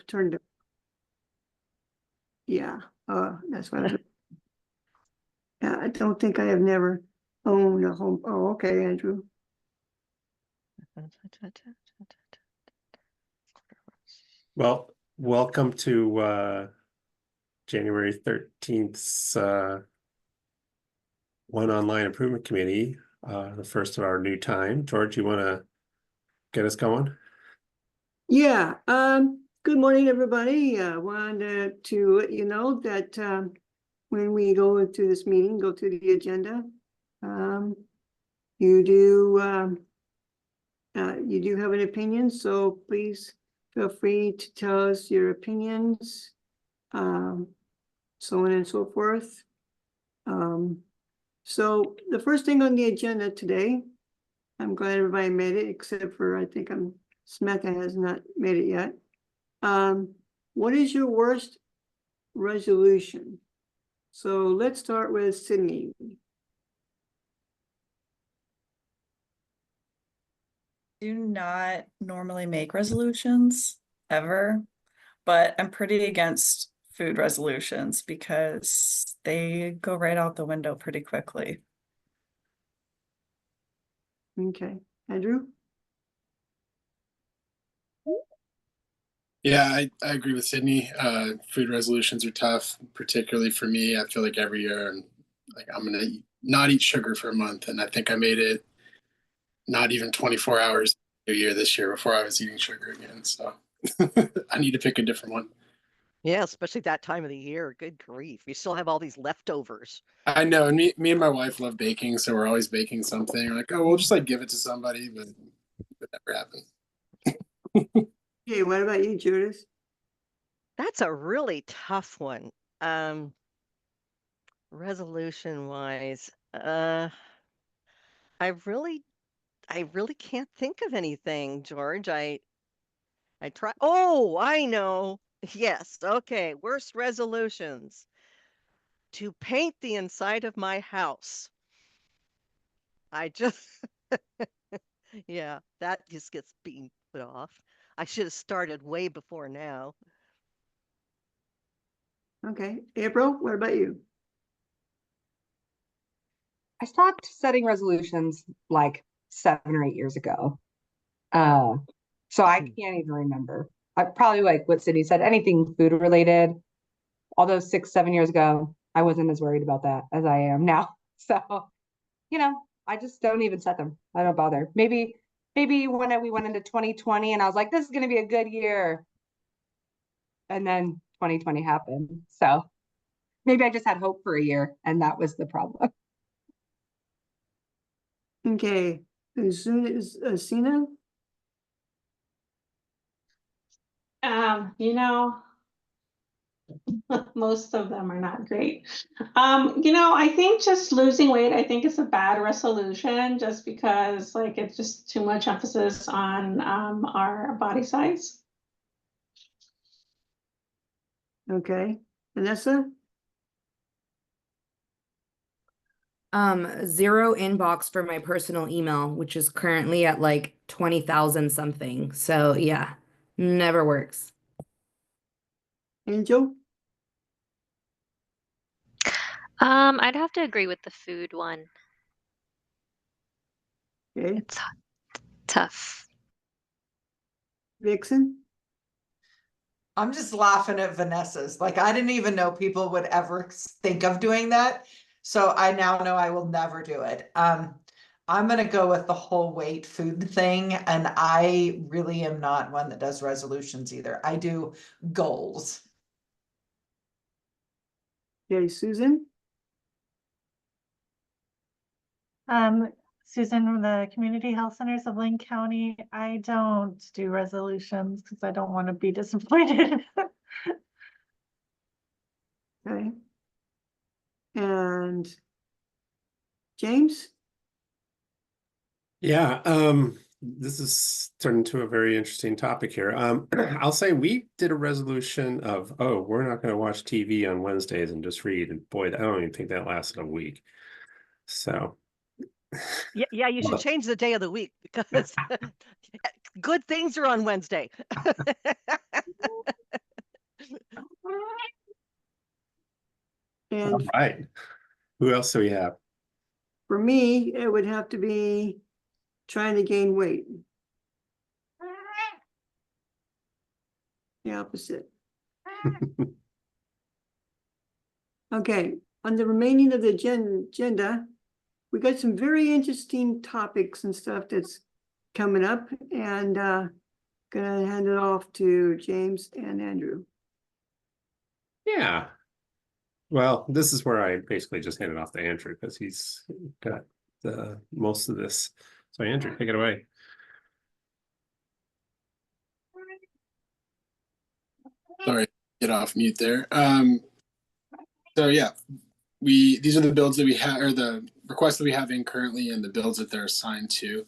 turned to. Yeah, that's what yeah, I don't think I have never owned a home. Oh, okay, Andrew. Well, welcome to January 13th's ONE Online Improvement Committee, the first of our new time. George, you want to get us going? Yeah, good morning, everybody. Wanted to let you know that when we go into this meeting, go to the agenda, you do have an opinion, so please feel free to tell us your opinions, so on and so forth. So the first thing on the agenda today, I'm glad everybody made it, except for I think Samantha has not made it yet. What is your worst resolution? So let's start with Sydney. Do not normally make resolutions ever, but I'm pretty against food resolutions because they go right out the window pretty quickly. Okay, Andrew? Yeah, I agree with Sydney. Food resolutions are tough, particularly for me. I feel like every year I'm gonna not eat sugar for a month, and I think I made it not even 24 hours a year this year before I was eating sugar again. So I need to pick a different one. Yeah, especially that time of the year. Good grief. You still have all these leftovers. I know, and me and my wife love baking, so we're always baking something. We're like, oh, we'll just like give it to somebody, but it never happens. Okay, what about you, Judith? That's a really tough one. Resolution wise, I really can't think of anything, George. I try. Oh, I know. Yes. Okay. Worst resolutions. To paint the inside of my house. I just, yeah, that just gets being put off. I should have started way before now. Okay, April, what about you? I stopped setting resolutions like 7 or 8 years ago. So I can't even remember. I probably like what Sydney said, anything food related. Although 6, 7 years ago, I wasn't as worried about that as I am now. So, I just don't even set them. I don't bother. Maybe when we went into 2020 and I was like, this is going to be a good year. And then 2020 happened. So maybe I just had hope for a year and that was the problem. Okay, as soon as Sina? Most of them are not great. I think just losing weight, I think is a bad resolution just because like it's just too much emphasis on our body size. Okay, Vanessa? 0 inbox for my personal email, which is currently at like 20,000 something. So yeah, never works. Angel? I'd have to agree with the food one. Okay, It's tough. Vixen? I'm just laughing at Vanessa's. Like, I didn't even know people would ever think of doing that. So I now know I will never do it. I'm going to go with the whole weight food thing. And I really am not one that does resolutions either. I do goals. Okay, Susan? Susan from the Community Health Centers of Lane County. I don't do resolutions because I don't want to be disappointed. Okay. And James? Yeah, this is turned into a very interesting topic here. I'll say we did a resolution of, oh, we're not going to watch TV on Wednesdays and just read. And boy, I don't even think that lasted a week. So Yeah, you should Well- change the day of the week because good things are on Wednesday. All And right. Who else do we have? for me, it would have to be trying to gain weight. The opposite. Okay, on the remaining of the agenda, we got some very interesting topics and stuff that's coming up, and gonna hand it off to James and Andrew. Yeah. Well, this is where I basically just hand it off to Andrew because he's got the most of this. So Andrew, take it away. Sorry, get off mute there. So yeah, these are the builds that we have, or the requests that we have in currently, and the builds that they're assigned to.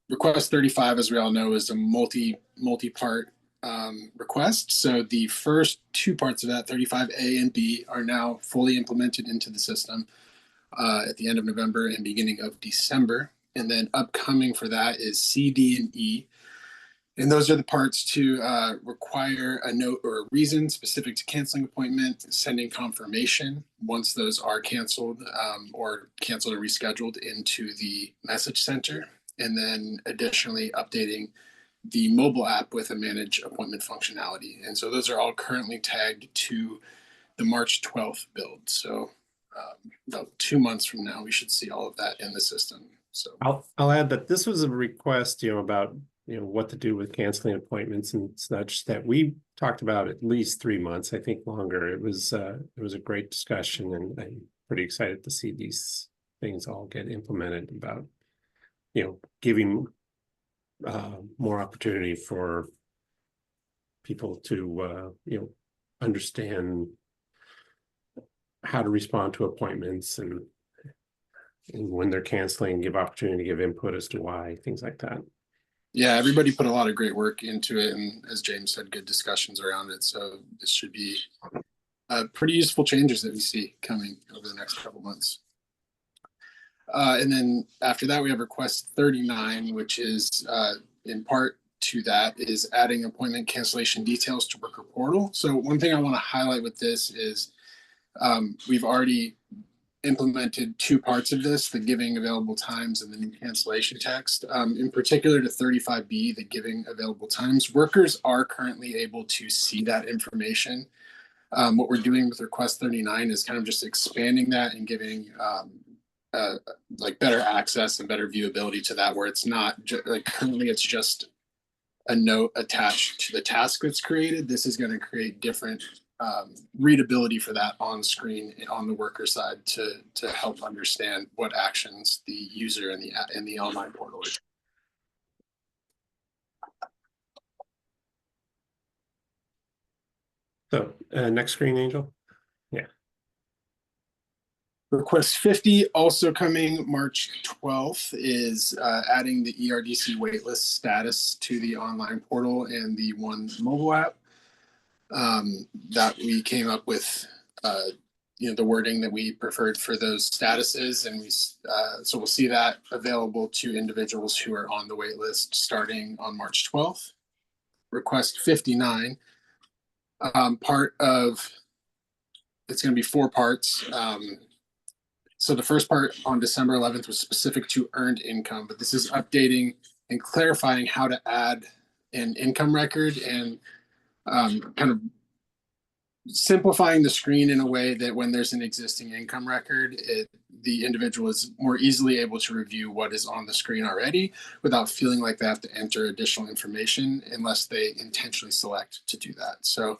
Request 35, as we all know, is a multi-part request. So the first two parts of that, 35A and B, are now fully implemented into the system at the end of November and beginning of December. And then upcoming for that is C, D, and E. And those are the parts to require a note or a reason specific to canceling appointment, sending confirmation once those are canceled or canceled or rescheduled into the message center. And then additionally updating the mobile app with a manage appointment functionality. And so those are all currently tagged to the March 12th build. So about 2 months from now, we should see all of that in the system. So I'll add that this was a request, about what to do with canceling appointments and such that we talked about at least 3 months, I think longer. It was a great discussion, and I'm pretty excited to see these things all get implemented about, giving more opportunity for people to, understand how to respond to appointments and when they're canceling, give opportunity to give input as to why, things like that. yeah, everybody put a lot of great work into it, and as James said, good discussions around it. So this should be pretty useful changes that we see coming over the next couple months. And then after that, we have request 39, which is in part to that is adding appointment cancellation details to worker portal. So one thing I want to highlight with this is we've already implemented 2 parts of this, the giving available times and the new cancellation text. In particular to 35B, the giving available times, workers are currently able to see that information. What we're doing with request 39 is kind of just expanding that and giving like better access and better viewability to that, where it's not like currently it's just a note attached to the task that's created. This is going to create different readability for that on screen on the worker side to help understand what actions the user in the online portal is. So next screen, Angel. Yeah. Request 50, also coming March 12th, is adding the ERDC waitlist status to the online portal and the ONE mobile app. That we came up with, the wording that we preferred for those statuses, and so we'll see that available to individuals who are on the wait list starting on March 12th. Request 59, part of it's going to be 4 parts. So the first part on December 11th was specific to earned income, but this is updating and clarifying how to add an income record and kind of simplifying the screen in a way that when there's an existing income record, the individual is more easily able to review what is on the screen already without feeling like they have to enter additional information unless they intentionally select to do that. So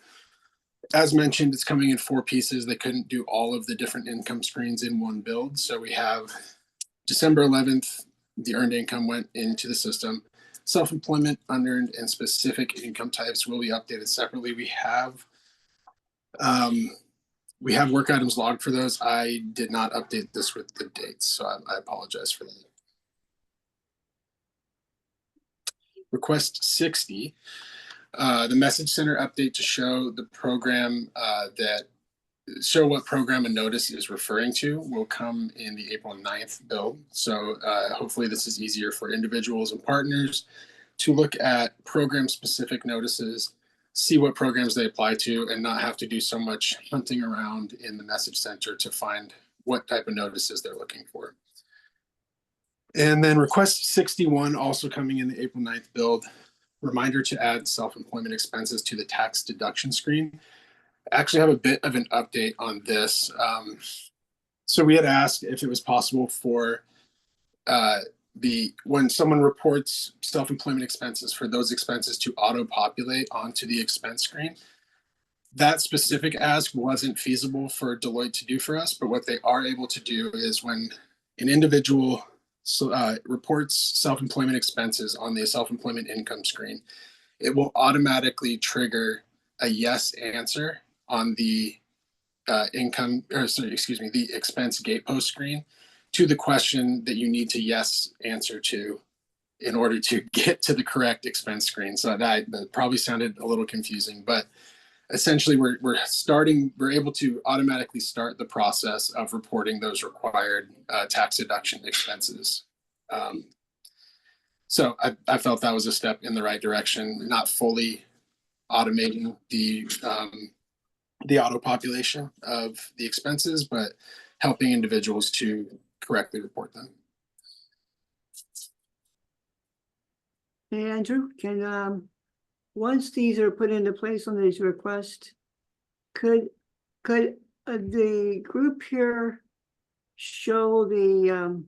as mentioned, it's coming in 4 pieces. They couldn't do all of the different income screens in one build. So we have December 11th, the earned income went into the system. Self-employment, unearned, and specific income types will be updated separately. We have work items logged for those. I did not update this with the dates, so I apologize for that. Request 60, the message center update to show the program that show what program a notice is referring to will come in the April 9th bill. So hopefully this is easier for individuals and partners to look at program specific notices, see what programs they apply to, and not have to do so much hunting around in the message center to find what type of notices they're looking for. And then request 61 also coming in the April 9th build, reminder to add self-employment expenses to the tax deduction screen. I actually have a bit of an update on this. So we had asked if it was possible for when someone reports self-employment expenses, for those expenses to auto-populate onto the expense screen. That specific ask wasn't feasible for Deloitte to do for us, but what they are able to do is when an individual reports self-employment expenses on the self-employment income screen, it will automatically trigger a yes answer on the the expense gatepost screen to the question that you need to yes answer to in order to get to the correct expense screen. So that probably sounded a little confusing, but essentially we're able to automatically start the process of reporting those required tax deduction expenses. So I felt that was a step in the right direction, not fully automating the auto population of the expenses, but helping individuals to correctly report them. Hey, Andrew, can once these are put into place on these requests, could the group here show the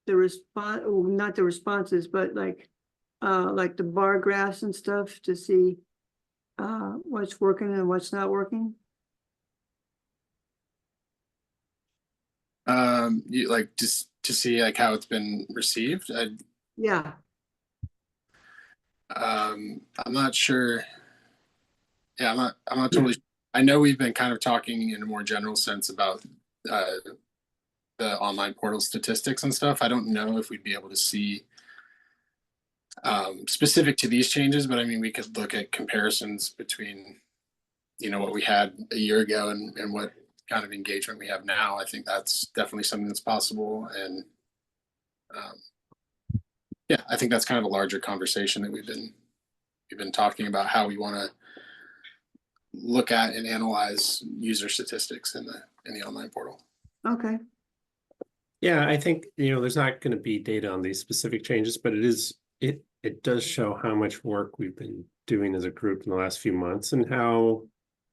response, not the responses, but like the bar graphs and stuff to see what's working and what's not working? You like just to see like how it's been received? Yeah. I'm not sure. Yeah, I'm not totally. I know we've been kind of talking in a more general sense about the online portal statistics and stuff. I don't know if we'd be able to see specific to these changes, but I mean, we could look at comparisons between, you know, what we had a year ago and what kind of engagement we have now. I think that's definitely something that's possible. And yeah, I think that's kind of a larger conversation that we've been talking about, how we want to look at and analyze user statistics in the online portal. Okay. Yeah, I think, you know, there's not going to be data on these specific changes, but it does show how much work we've been doing as a group in the last few months and how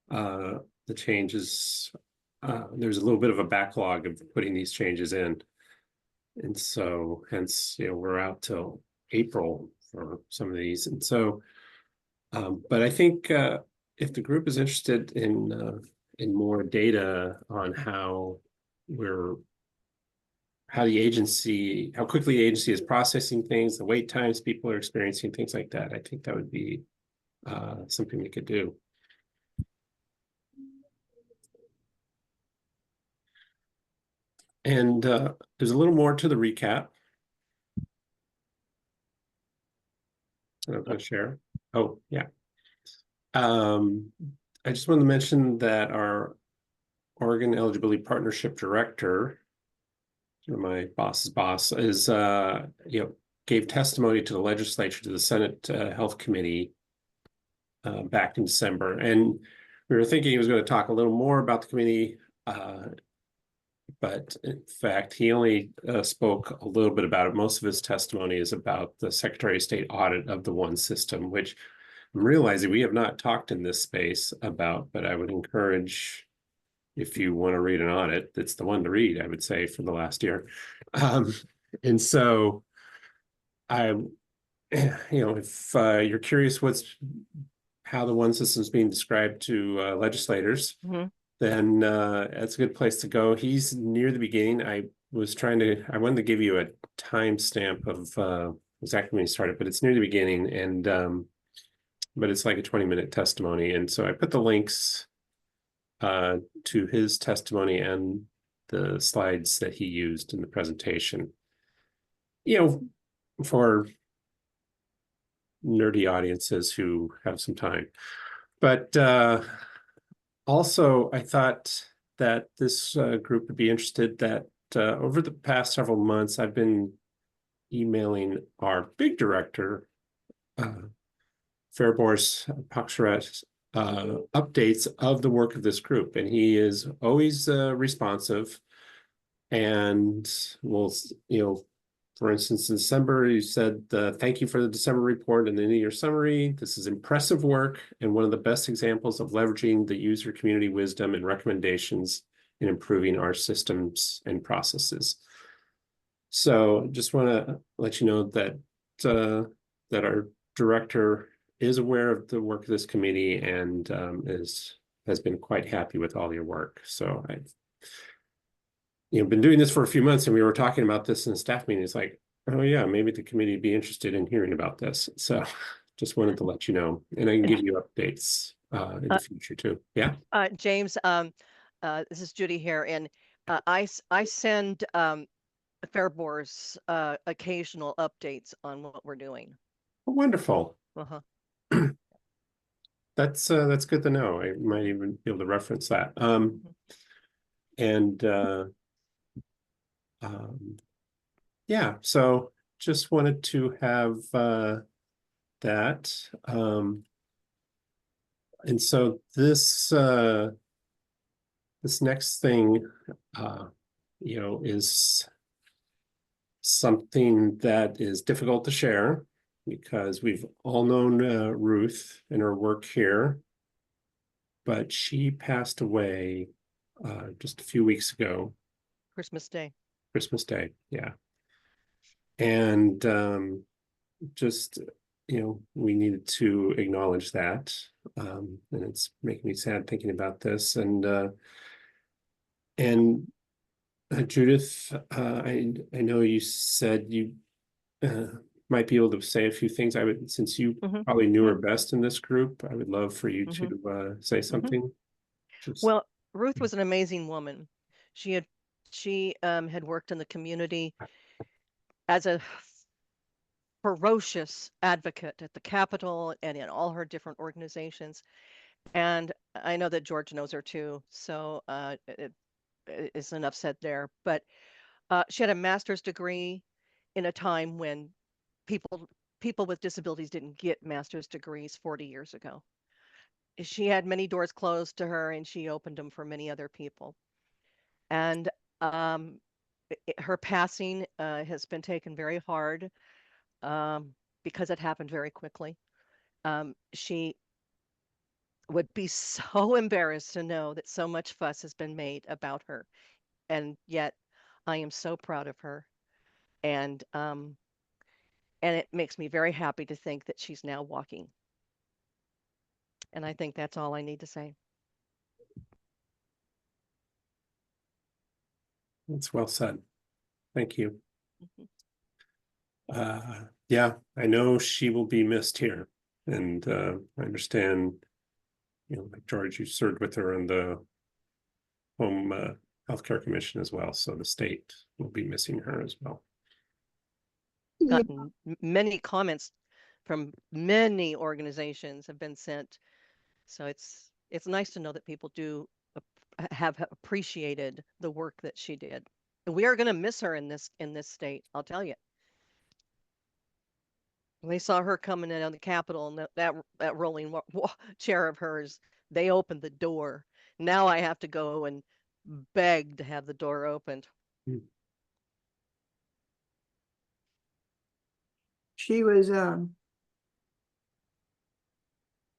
the changes, there's a little bit of a backlog of putting these changes in. And so hence, you know, we're out till April for some of these. And so, but I think if the group is interested in more data on how how quickly the agency is processing things, the wait times people are experiencing, things like that, I think that would be something we could do. And there's a little more to the recap. I'm going to share. Oh, yeah. I just wanted to mention that our Oregon Eligibility Partnership Director, my boss's boss, is gave testimony to the legislature, to the Senate Health Committee back in December, and we were thinking he was going to talk a little more about the committee, but in fact he only spoke a little bit about it. Most of his testimony is about the Secretary of State audit of the ONE system, which I'm realizing we have not talked in this space about, but I would encourage, if you want to read an audit, it's the one to read, I would say, for the last year. And so if you're curious how the ONE system is being described to legislators, then that's a good place to go. He's near the beginning. I wanted to give you a timestamp of exactly when he started, but it's near the beginning, and but it's like a 20-minute testimony. And so I put the links to his testimony and the slides that he used in the presentation, you know, for nerdy audiences who have some time. But Also, I thought that this group would be interested that over the past several months, I've been emailing our big director, Fairbourse Paxaret, updates of the work of this group, and he is always responsive. And will, for instance, in December, you said, thank you for the December report and the end of your summary. This is impressive work and one of the best examples of leveraging the user community wisdom and recommendations in improving our systems and processes. So just want to let you know that that our director is aware of the work of this committee and has been quite happy with all your work. So I've been doing this for a few months, and we were talking about this in the staff meeting. It's like, oh yeah, maybe the committee would be interested in hearing about this. So just wanted to let you know, and I can give you updates in the future too. Yeah. James, this is Judy here, and I send Fairbourse occasional updates on what we're doing. Oh, wonderful. Uh-huh. That's good to know. I might even be able to reference that. And yeah, so just wanted to have that. And so this next thing, is something that is difficult to share because we've all known Ruth and her work here, but she passed away just a few weeks ago. Christmas Day. Christmas Day, yeah. And just, we needed to acknowledge that. And it's making me sad thinking about this. And Judith, I know you said you might be able to say a few things. I would, since you probably knew her best in this group, I would love for you to say something. Well, Ruth was an amazing woman. She had worked in the community as a ferocious advocate at the Capitol and in all her different organizations. And I know that George knows her too, so it's enough said there. But she had a master's degree in a time when people with disabilities didn't get master's degrees 40 years ago. She had many doors closed to her, and she opened them for many other people. And her passing has been taken very hard because it happened very quickly. She would be so embarrassed to know that so much fuss has been made about her, and yet I am so proud of her, and it makes me very happy to think that she's now walking. And I think that's all I need to say. That's well said. Thank you. Yeah, I know she will be missed here. And I understand, like George, you served with her in the Home Healthcare Commission as well. So the state will be missing her as well. Gotten many comments from many organizations have been sent. So it's nice to know that people do have appreciated the work that she did. And we are going to miss her in this state, I'll tell you. When they saw her coming in on the Capitol and that rolling chair of hers, they opened the door. Now I have to go and beg to have the door opened. She was,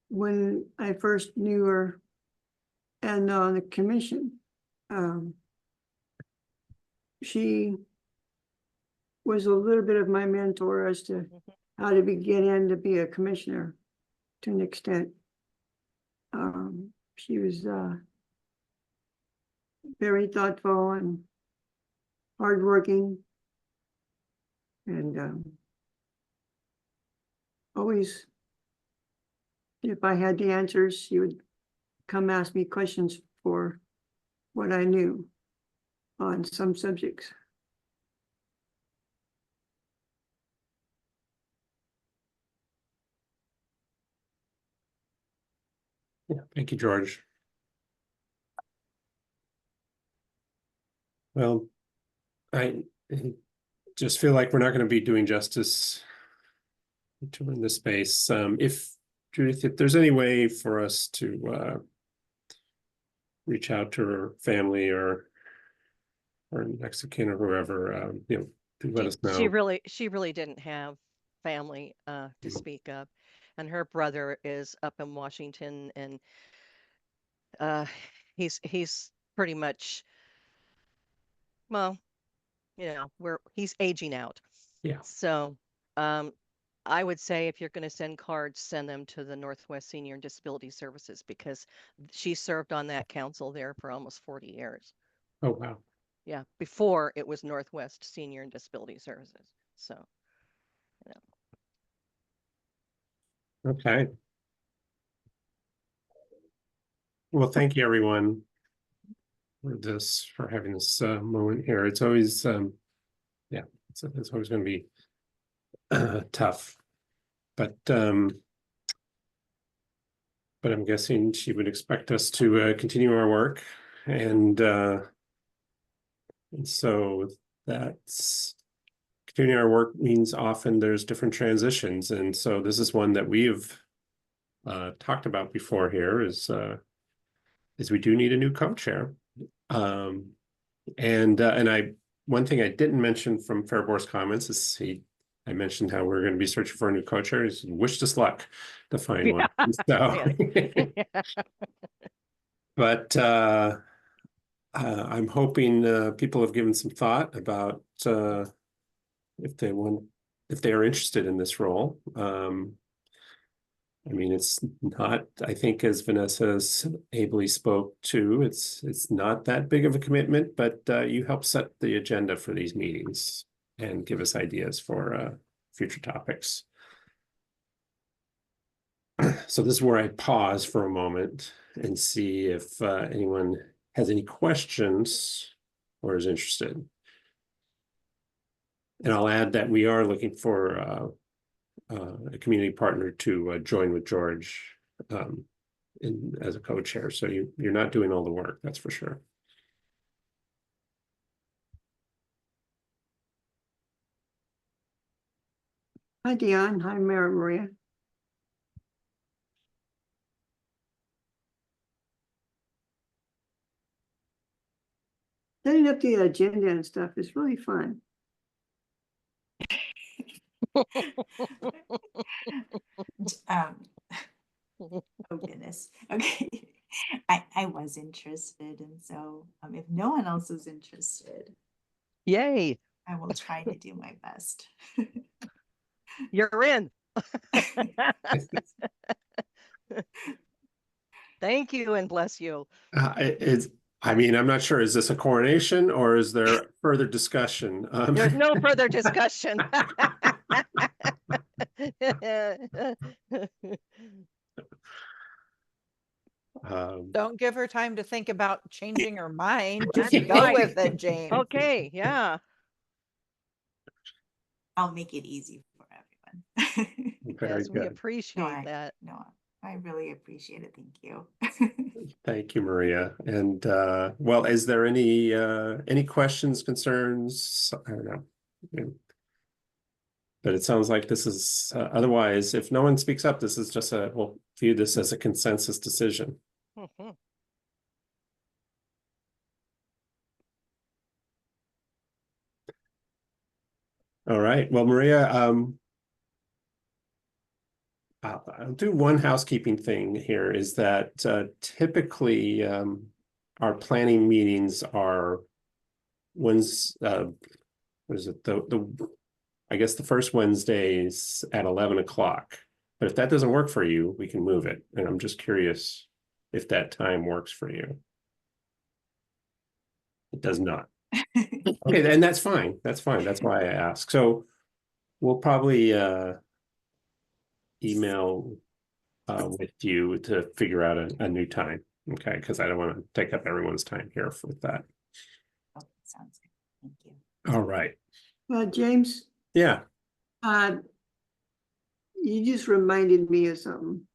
when I first knew her and on the commission, she was a little bit of my mentor as to how to get in to be a commissioner to an extent. She was very thoughtful and hardworking, and always, if I had the answers, she would come ask me questions for what I knew on some subjects. Yeah, thank you, George. Well, I just feel like we're not going to be doing justice to in this space. If Judith, if there's any way for us to reach out to her family or next of kin or whoever, to let us know. She really didn't have family to speak of, and her brother is up in Washington, and he's pretty much, well, he's aging out. Yeah. So I would say if you're going to send cards, send them to the Northwest Senior and Disability Services, because she served on that council there for almost 40 years. Oh, wow. Yeah, before it was Northwest Senior and Disability Services. So, Okay. Well, thank you, everyone, for having this moment here. It's always, it's always going to be tough, but I'm guessing she would expect us to continue our work, and so that's continuing our work means often there's different transitions, and so this is one that we've talked about before here is we do need a new co-chair. And one thing I didn't mention from Fairbore's comments is I mentioned how we're going to be searching for a new co-chair. He said, wish us luck to find one. So, but I'm hoping people have given some thought about if they are interested in this role. I mean, it's not, I think, as Vanessa's ably spoke to, it's not that big of a commitment, but you help set the agenda for these meetings and give us ideas for future topics. So this is where I pause for a moment and see if anyone has any questions or is interested. And I'll add that we are looking for a community partner to join with George as a co-chair. So you're not doing all the work, that's for sure. Hi, Dion. Hi, Maria. Setting up the agenda and stuff is really fun. Oh goodness. Okay. I was interested, and so if no one else is interested, yay, I will try to do my best. you're in. Thank you and bless you. I mean, I'm not sure, is this a coronation or is there further discussion? There's no further discussion. Don't give her time to think about changing her mind. Just That's go right. with it, James. Okay, yeah. I'll make it easy for everyone. Very Yes, we good. appreciate that. No, I really appreciate it. Thank you. Thank you, Maria. And well, is there any questions, concerns? I don't know. But it sounds like this is otherwise, if no one speaks up, this is just we'll view this as a consensus decision. Mm-hmm. All right. Well, Maria, I'll do one housekeeping thing here is that typically our planning meetings are what is it, I guess the first Wednesdays at 11 o'clock. But if that doesn't work for you, we can move it. And I'm just curious if that time works for you. It does not. Okay, and that's fine. That's fine. That's why I ask. So we'll probably email with you to figure out a new time. Okay, because I don't want to take up everyone's time here with that. Oh, sounds good. Thank you. All right. James? Yeah. You just reminded me of something.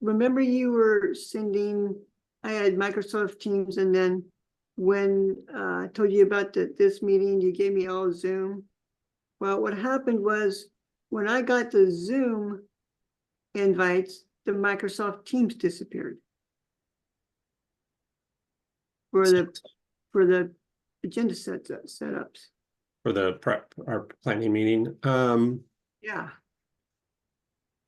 Remember you were sending, I had Microsoft Teams and then when I told you about this meeting, you gave me all Zoom. Well, what happened was when I got the Zoom invites, the Microsoft Teams disappeared. For the agenda setups. For the our planning meeting. Yeah.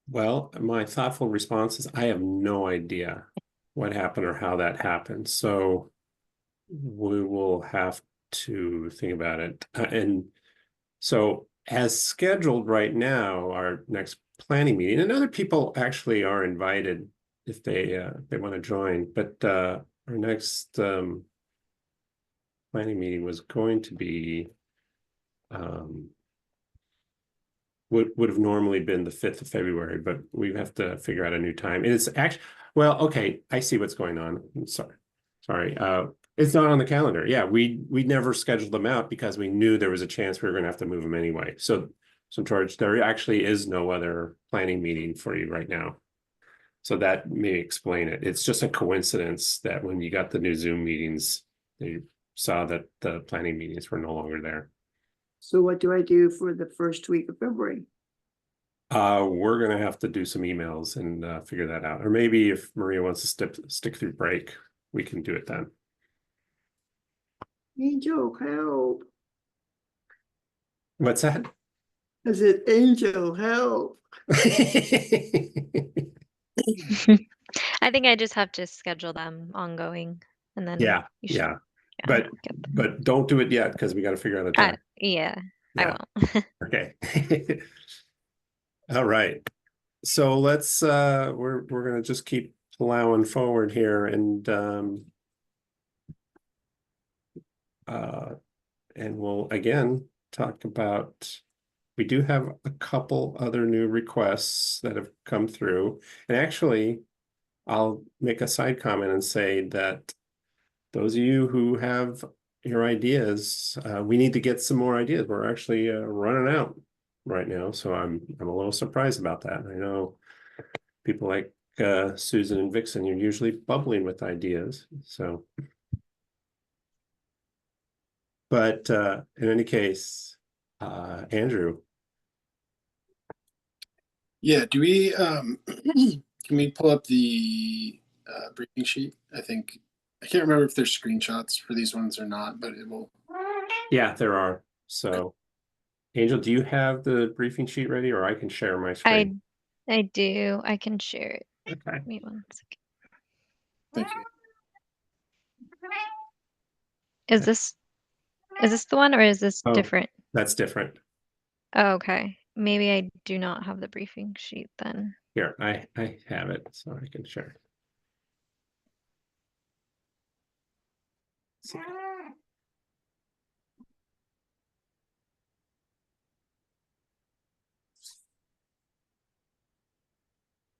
Well, my thoughtful response is I have no idea what happened or how that happened. So we will have to think about it. And so as scheduled right now, our next planning meeting, and other people actually are invited if they want to join, but our next planning meeting was going to be would have normally been the 5th of February, but we have to figure out a new time. And it's actually, well, okay, I see what's going on. I'm sorry. It's not on the calendar. Yeah, we never scheduled them out because we knew there was a chance we were going to have to move them anyway. So George, there actually is no other planning meeting for you right now. So that may explain it. It's just a coincidence that when you got the new Zoom meetings, you saw that the planning meetings were no longer there. So what do I do for the first week of February? We're gonna have to do some emails and figure that out. Or maybe if Maria wants to stick through break, we can do it then. Angel, help. What's that? I said, Angel, help. I think I just have to schedule them ongoing and then Yeah, you should, yeah. get them. But don't do it yet because we got to figure out a time. Yeah, Yeah. I won't. Okay. All right. So let's we're gonna just keep plowing forward here and we'll again talk about we do have a couple other new requests that have come through. And actually, I'll make a side comment and say that those of you who have your ideas, we need to get some more ideas. We're actually running out right now. So I'm a little surprised about that. I know people like Susan and Vixen, you're usually bubbling with ideas. So, but in any case, Andrew. Yeah, do we can we pull up the briefing sheet? I can't remember if there's screenshots for these ones or not, but it will. Yeah, there are. So Angel, do you have the briefing sheet ready or I can share my screen? I do. I can share it. Okay. Give me 1 second. Thank you. Is this the one or is this Oh, different? that's different. Oh, okay. Maybe I do not have the briefing sheet then. Here, I have it, so I can share. So,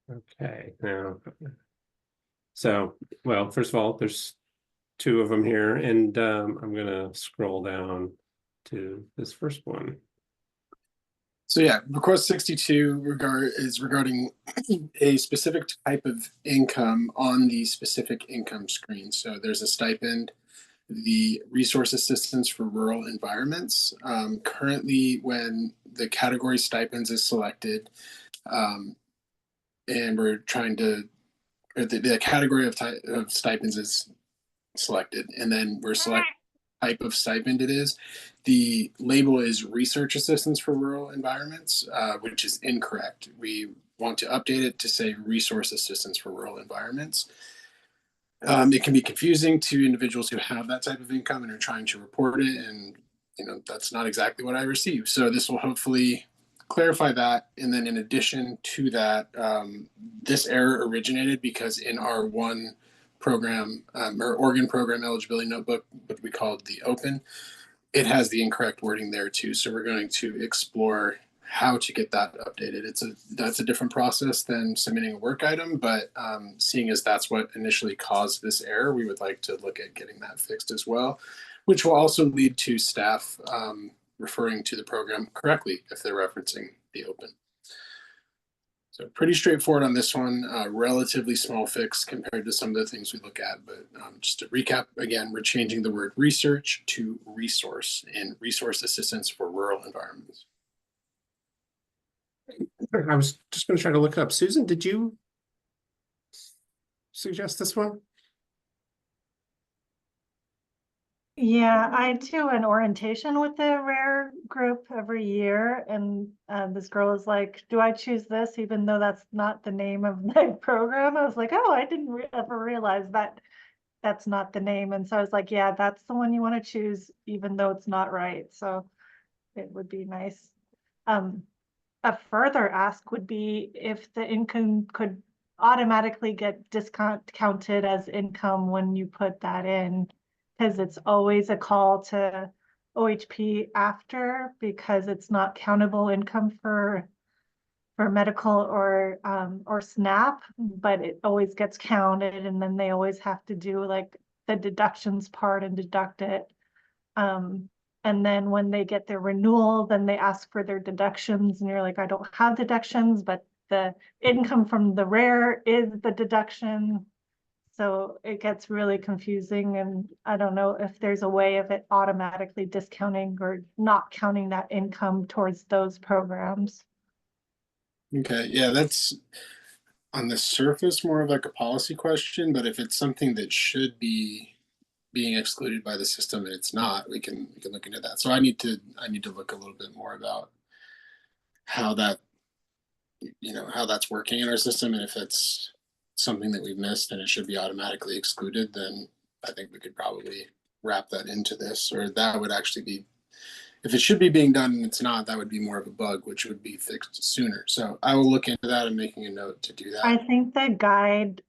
okay, now, so, well, first of all, there's 2 of them here, and I'm gonna scroll down to this first one. So yeah, request 62 is regarding a specific type of income on the specific income screen. So there's a stipend, the resource assistance for rural environments. Currently, when the category stipends is selected, and we're trying to, or the category of stipends is selected, and then we're selecting type of stipend it is. The label is research assistance for rural environments, which is incorrect. We want to update it to say resource assistance for rural environments. It can be confusing to individuals who have that type of income and are trying to report it, and that's not exactly what I receive. So this will hopefully clarify that. And then in addition to that, this error originated because in our ONE program, or Oregon program eligibility notebook, what we called the open, it has the incorrect wording there too. So we're going to explore how to get that updated. That's a different process than submitting a work item, but seeing as that's what initially caused this error, we would like to look at getting that fixed as well, which will also lead to staff referring to the program correctly if they're referencing the open. So pretty straightforward on this one, relatively small fix compared to some of the things we look at. But just to recap again, we're changing the word research to resource and resource assistance for rural environments. I was just going to try to look up. Susan, did you suggest this one? Yeah, I do an orientation with the rare group every year, and this girl is like, "Do I choose this even though that's not the name of the program?" I was like, "Oh, I didn't ever realize that that's not the name." And so I was like, "Yeah, that's the one you want to choose, even though it's not right." So it would be nice. A further ask would be if the income could automatically get discounted as income when you put that in, because it's always a call to OHP after, because it's not countable income for medical or SNAP, but it always gets counted, and then they always have to do like the deductions part and deduct it. And then when they get their renewal, then they ask for their deductions, and you're like, I don't have deductions, but the income from the rare is the deduction. So it gets really confusing, and I don't know if there's a way of it automatically discounting or not counting that income towards those programs. Okay, yeah, that's on the surface more of like a policy question, but if it's something that should be being excluded by the system and it's not, we can look into that. So I need to look a little bit more about how that, how that's working in our system, and if it's something that we've missed and it should be automatically excluded, then I think we could probably wrap that into this, or that would actually be, if it should be being done and it's not, that would be more of a bug, which would be fixed sooner. So I will look into that and making a note to do that. I think the guide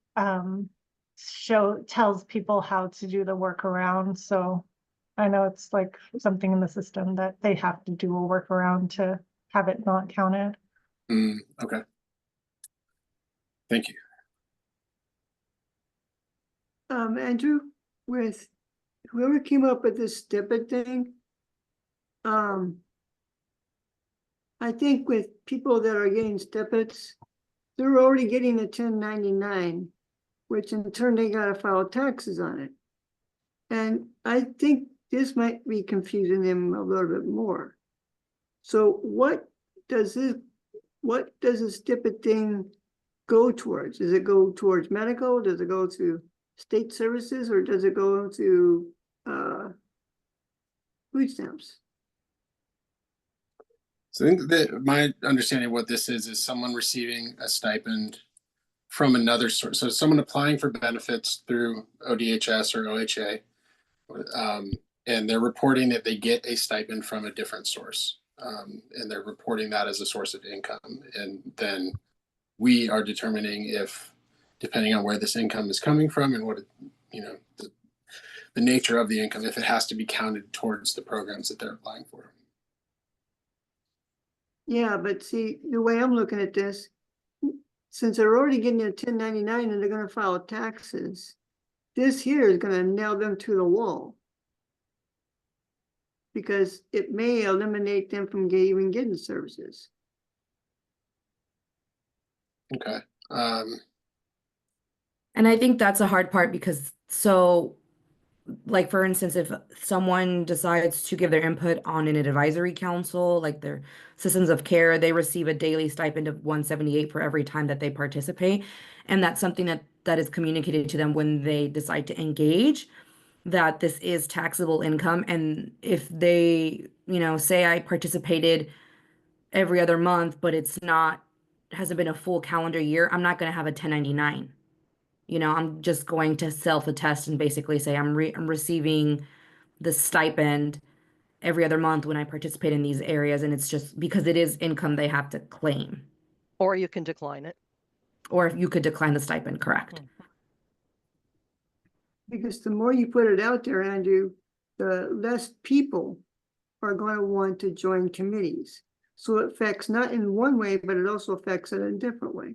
tells people how to do the workaround. So I know it's like something in the system that they have to do a workaround to have it not counted. Okay. Thank you. Andrew, with whoever came up with this stipend thing, I think with people that are getting stipends, they're already getting a 1099, which in turn they gotta file taxes on it. And I think this might be confusing them a little bit more. So what does the stipend thing go towards? Does it go towards medical? Does it go to state services, or does it go to food stamps? So I think that my understanding of what this is someone receiving a stipend from another source. So someone applying for benefits through ODHS or OHA, and they're reporting that they get a stipend from a different source, and they're reporting that as a source of income. And then we are determining if, depending on where this income is coming from and what, the nature of the income, if it has to be counted towards the programs that they're applying for. Yeah, but see, the way I'm looking at this, since they're already getting a 1099 and they're gonna file taxes, this here is gonna nail them to the wall. Because it may eliminate them from even getting services. Okay. And I think that's a hard part because like for instance, if someone decides to give their input on an advisory council, like their systems of care, they receive a daily stipend of 178 for every time that they participate. And that's something that is communicated to them when they decide to engage, that this is taxable income. And if they, say I participated every other month, but hasn't been a full calendar year, I'm not going to have a 1099. I'm just going to self-attest and basically say I'm receiving the stipend every other month when I participate in these areas, and it's just because it is income they have to claim. Or you can decline it. Or you could decline the stipend, correct? Because the more you put it out there, Andrew, the less people are going to want to join committees. So it affects not in one way, but it also affects it in a different way.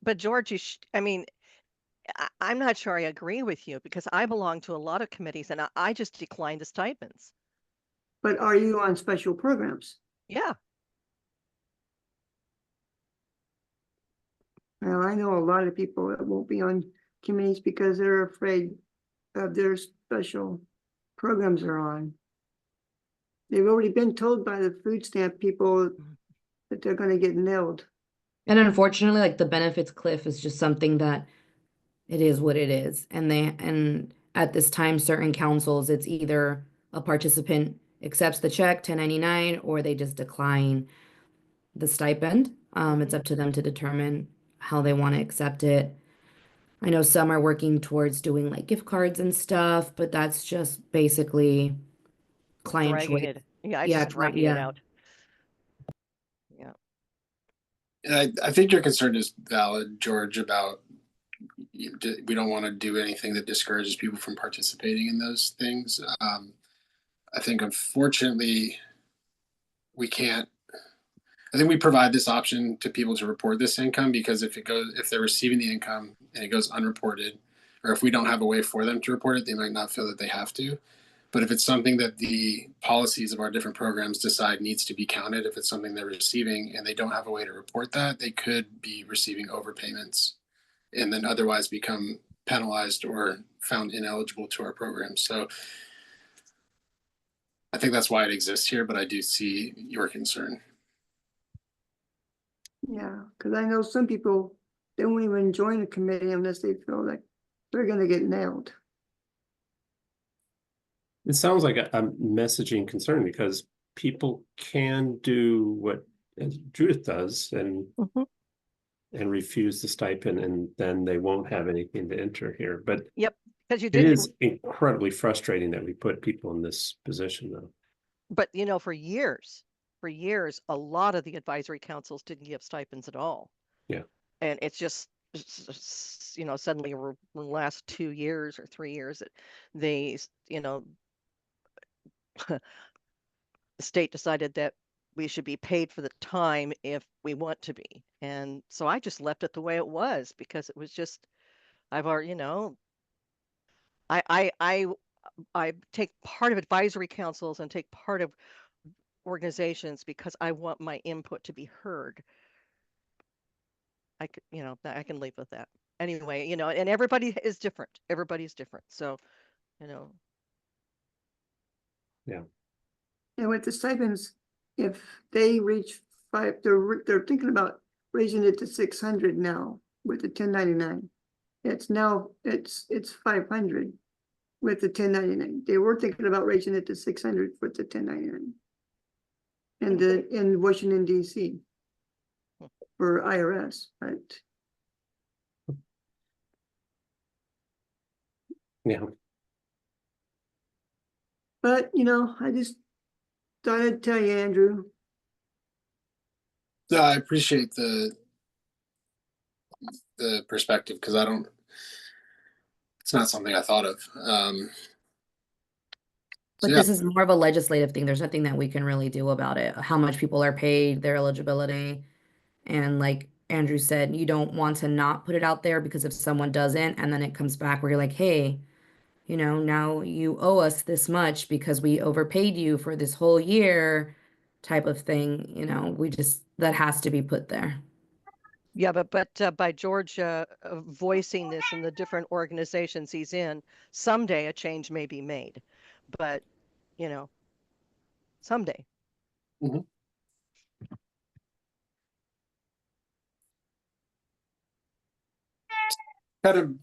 But George, I'm not sure I agree with you, because I belong to a lot of committees and I just decline the stipends. But are you on special programs? Yeah. Well, I know a lot of people that won't be on committees because they're afraid of their special programs they're on. They've already been told by the food stamp people that they're gonna get nailed. And unfortunately, like the benefits cliff is just something that it is what it is. And at this time, certain councils, it's either a participant accepts the check, 1099, or they just decline the stipend. It's up to them to determine how they want to accept it. I know some are working towards doing like gift cards and stuff, but that's just basically client Dragging choice. it. Yeah, Yeah, just dragging it yeah. out. Yeah. And I think your concern is valid, George, about we don't want to do anything that discourages people from participating in those things. I think unfortunately we can't. I think we provide this option to people to report this income because if they're receiving the income and it goes unreported, or if we don't have a way for them to report it, they might not feel that they have to. But if it's something that the policies of our different programs decide needs to be counted, if it's something they're receiving and they don't have a way to report that, they could be receiving overpayments and then otherwise become penalized or found ineligible to our program. So I think that's why it exists here, but I do see your concern. Yeah, because I know some people, they won't even join a committee unless they feel like they're gonna get nailed. It sounds like a messaging concern because people can do what as Judith does and refuse the stipend, and then they won't have anything to enter here. But Yep, because you it did. is incredibly frustrating that we put people in this position, though. But you know, for years, a lot of the advisory councils didn't give stipends at all. Yeah. And it's just, you know, suddenly over the last 2 years or 3 years that they, you know, the state decided that we should be paid for the time if we want to be. And so I just left it the way it was because it was just, I've already, you know, I take part of advisory councils and take part of organizations because I want my input to be heard. I could, you know, I can leave with that. Anyway, you know, and everybody is different. Everybody's different. So, you know. Yeah. And with the stipends, if they reach 5, they're thinking about raising it to 600 now with the 1099. It's 500 with the 1099. They were thinking about raising it to 600 with the 1099. And in Washington DC for IRS, right? Yeah. But you know, I just thought I'd tell you, Andrew. No, I appreciate the perspective because it's not something I thought of. But yeah. this is more of a legislative thing. There's nothing that we can really do about it. How much people are paid, their eligibility. And like Andrew said, you don't want to not put it out there because if someone doesn't, and then it comes back where you're like, hey, you know, now you owe us this much because we overpaid you for this whole year type of thing, you know, that has to be put there. Yeah, but by George voicing this in the different organizations he's in, someday a change may be made. But, you know, someday. Mm-hmm.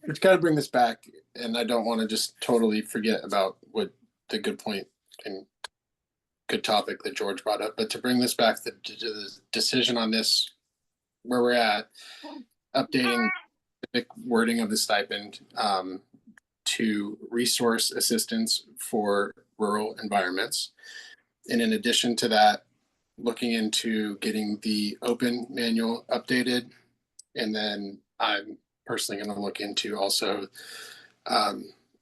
It's got to bring this back, and I don't want to just totally forget about what the good point and good topic that George brought up, but to bring this back, the decision on this, where we're at, updating the wording of the stipend to resource assistance for rural environments. And in addition to that, looking into getting the open manual updated. And then I'm personally going to look into also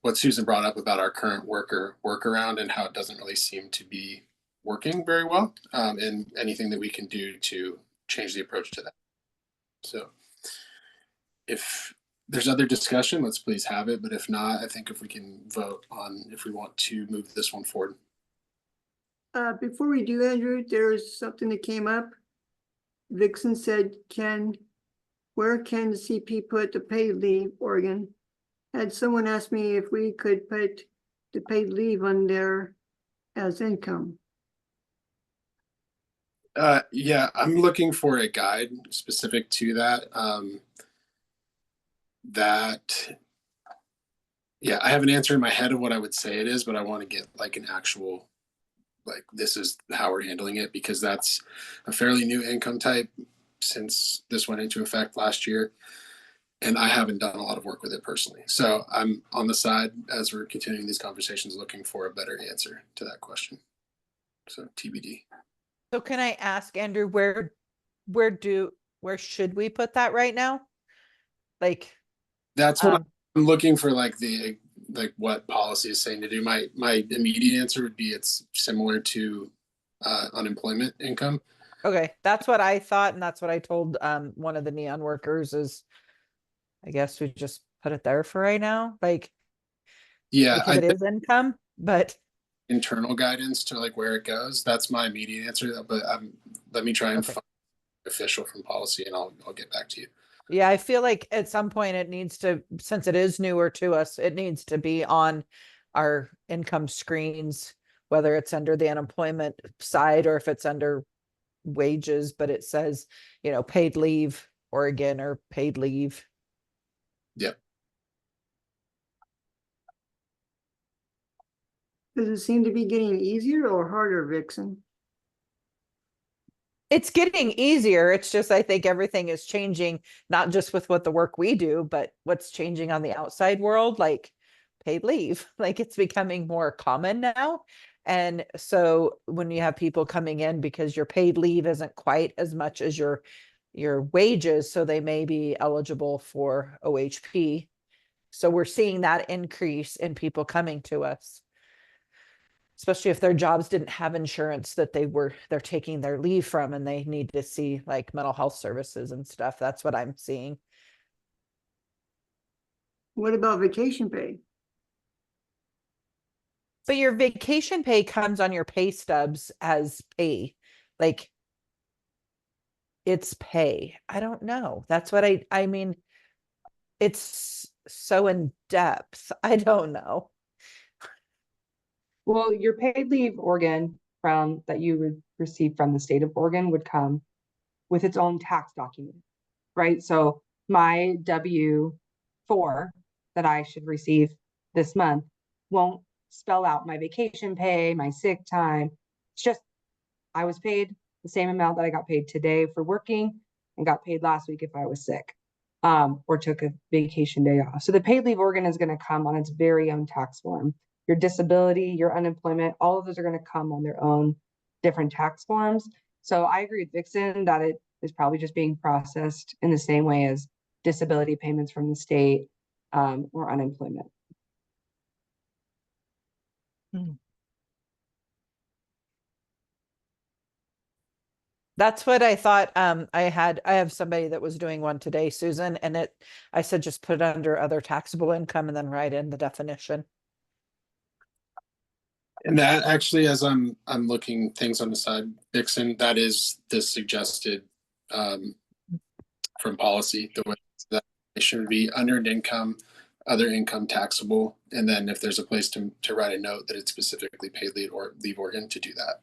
what Susan brought up about our current workaround and how it doesn't really seem to be working very well, and anything that we can do to change the approach to that. So if there's other discussion, let's please have it. But if not, I think if we can vote on if we want to move this one forward. Before we do, Andrew, there's something that came up. Vixen said, can where can the CP put the paid leave, Oregon? Had someone asked me if we could put the paid leave on there as income. Yeah, I'm looking for a guide specific to that. Yeah, I have an answer in my head of what I would say it is, but I want to get like an actual, like, this is how we're handling it, because that's a fairly new income type since this went into effect last year. And I haven't done a lot of work with it personally. So I'm on the side as we're continuing these conversations looking for a better answer to that question. So TBD. So can I ask Andrew, where should we put that right now? Like, That's what I'm looking for, like what policy is saying to do. My immediate answer would be it's similar to unemployment income. okay, that's what I thought, and that's what I told one of the neon workers is I guess we just put it there for right now. Like, Yeah, because it is income, but internal guidance to like where it goes. That's my immediate answer. But let me try and find official from policy, and I'll get back to you. yeah, I feel like at some point it needs to, since it is newer to us, it needs to be on our income screens, whether it's under the unemployment side or if it's under wages, but it says, you know, paid leave, Oregon, or paid leave. Yep. Does it seem to be getting easier or harder, Vixen? It's getting easier. It's just, I think everything is changing, not just with what the work we do, but what's changing on the outside world, like paid leave. Like, it's becoming more common now. And so when you have people coming in because your paid leave isn't quite as much as your wages, so they may be eligible for OHP. So we're seeing that increase in people coming to us, especially if their jobs didn't have insurance that they're taking their leave from, and they need to see like mental health services and stuff. That's what I'm seeing. What about vacation pay? But your vacation pay comes on your pay stubs as pay. Like, it's pay. I don't know. That's what I mean, it's so in depth. I don't know. Well, your paid leave, Oregon, from that you would receive from the state of Oregon would come with its own tax document, right? So my W-4 that I should receive this month won't spell out my vacation pay, my sick time. It's just I was paid the same amount that I got paid today for working and got paid last week if I was sick or took a vacation day off. So the paid leave Oregon is going to come on its very own tax form. Your disability, your unemployment, all of those are going to come on their own different tax forms. So I agree with Vixen that it is probably just being processed in the same way as disability payments from the state or unemployment. That's what I thought. I have somebody that was doing one today, Susan, and I said, just put it under other taxable income and then write in the definition. And that actually, as I'm looking things on the side, Vixen, that is the suggested from policy. The way that it should be under income, other income taxable, and then if there's a place to write a note that it's specifically paid leave Oregon to do that.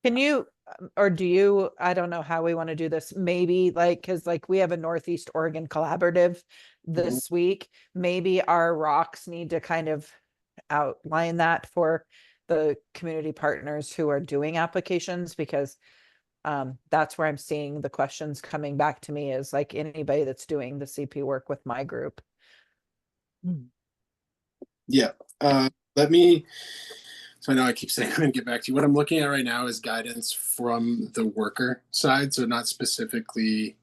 Can you, or do you, I don't know how we want to do this, maybe like, because like we have a Northeast Oregon collaborative this week, maybe our rocks need to kind of outline that for the community partners who are doing applications, because that's where I'm seeing the questions coming back to me, is like anybody that's doing the CP work with my group. Yeah. Let me, so I know I keep saying I'm going to get back to you. What I'm looking at right now is guidance from the worker side, so not specifically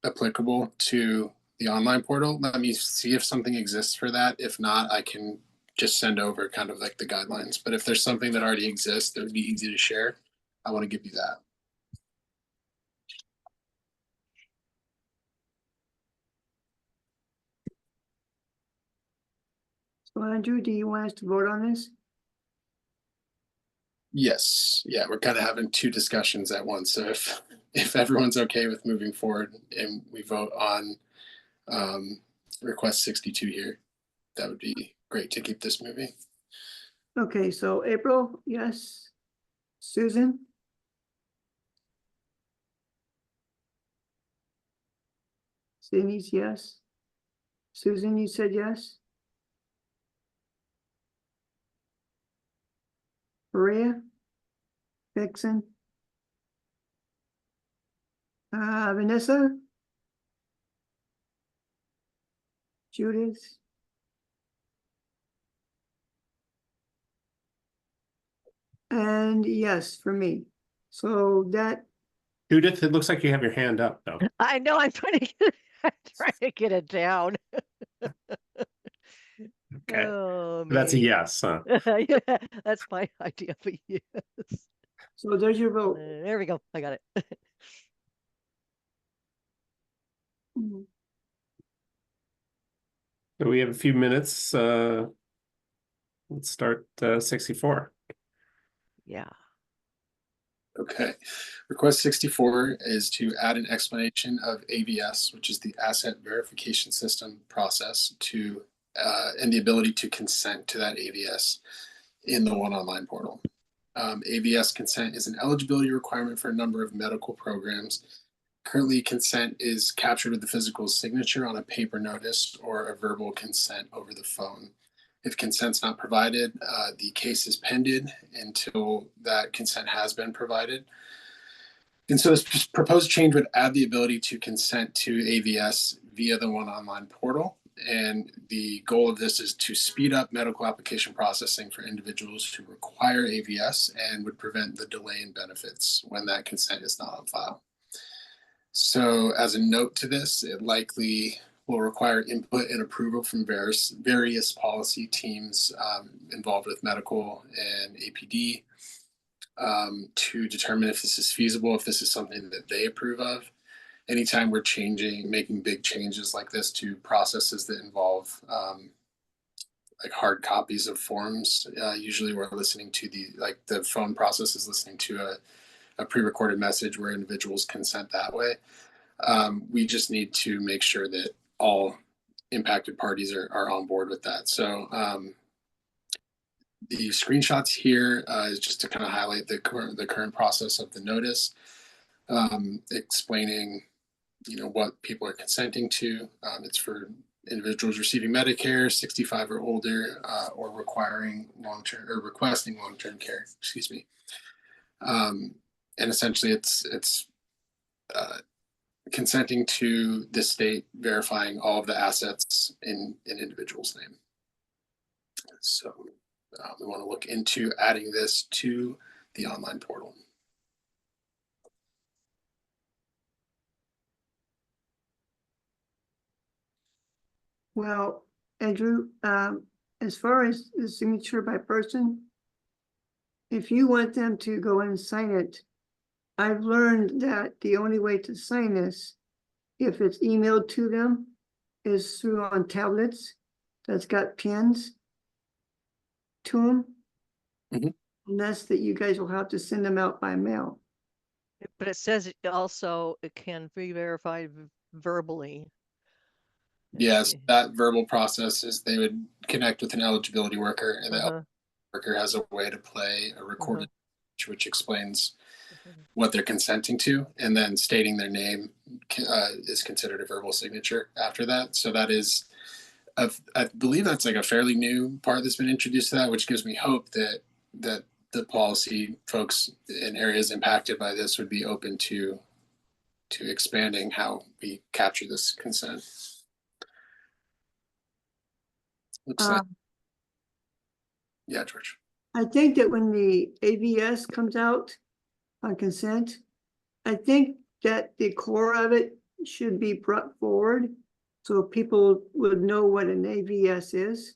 applicable to the online portal. Let me see if something exists for that. If not, I can just send over kind of like the guidelines. But if there's something that already exists that would be easy to share, I want to give you that. So Andrew, do you want us to vote on this? Yes, yeah, we're kind of having two discussions at once. So if everyone's okay with moving forward and we vote on request 62 here, that would be great to keep this moving. Okay, so April, yes. Susan? Sydney's yes. Susan, you said yes? Maria? Vixen? Vanessa? Judith? And yes, for me. So that, Judith, it looks like you have your hand up though. I know, I'm trying to get, I'm trying to get it down. Okay. Oh, That's a me. yes, huh? Yeah, that's my idea of a yes. so there's your vote. There we go. I got it. Mhm. So we have a few minutes. Let's start 64. Yeah. Okay. Request 64 is to add an explanation of AVS, which is the Asset Verification System process, to and the ability to consent to that AVS in the ONE Online portal. AVS consent is an eligibility requirement for a number of medical programs. Currently, consent is captured with the physical signature on a paper notice or a verbal consent over the phone. If consent's not provided, the case is pended until that consent has been provided. And so this proposed change would add the ability to consent to AVS via the ONE Online portal. And the goal of this is to speed up medical application processing for individuals who require AVS and would prevent the delay in benefits when that consent is not on file. So as a note to this, it likely will require input and approval from various policy teams involved with medical and APD to determine if this is feasible, if this is something that they approve of. Anytime we're making big changes like this to processes that involve like hard copies of forms, usually we're listening to the phone process is listening to a pre-recorded message where individuals consent that way. We just need to make sure that all impacted parties are on board with that. So the screenshots here is just to kind of highlight the current process of the notice, explaining what people are consenting to. It's for individuals receiving Medicare, 65 or older, or requiring long-term or requesting long-term care. Excuse me. And essentially, it's consenting to the state verifying all of the assets in an individual's name. So we want to look into adding this to the online portal. Well, Andrew, as far as the signature by person, if you want them to go and sign it, I've learned that the only way to sign this, if it's emailed to them, is through on tablets that's got pins to them. Mhm. Unless that you guys will have to send them out by mail. But it says it can be verified verbally. Yes, that verbal process is they would connect with an eligibility worker, and the worker has a way to play a recorded which explains what they're consenting to, and then stating their name is considered a verbal signature after that. So that is, I believe that's like a fairly new part that's been introduced to that, which gives me hope that the policy folks in areas impacted by this would be open to expanding how we capture this consent. Looks like, yeah, George. I think that when the AVS comes out on consent, I think that the core of it should be brought forward so people would know what an AVS is.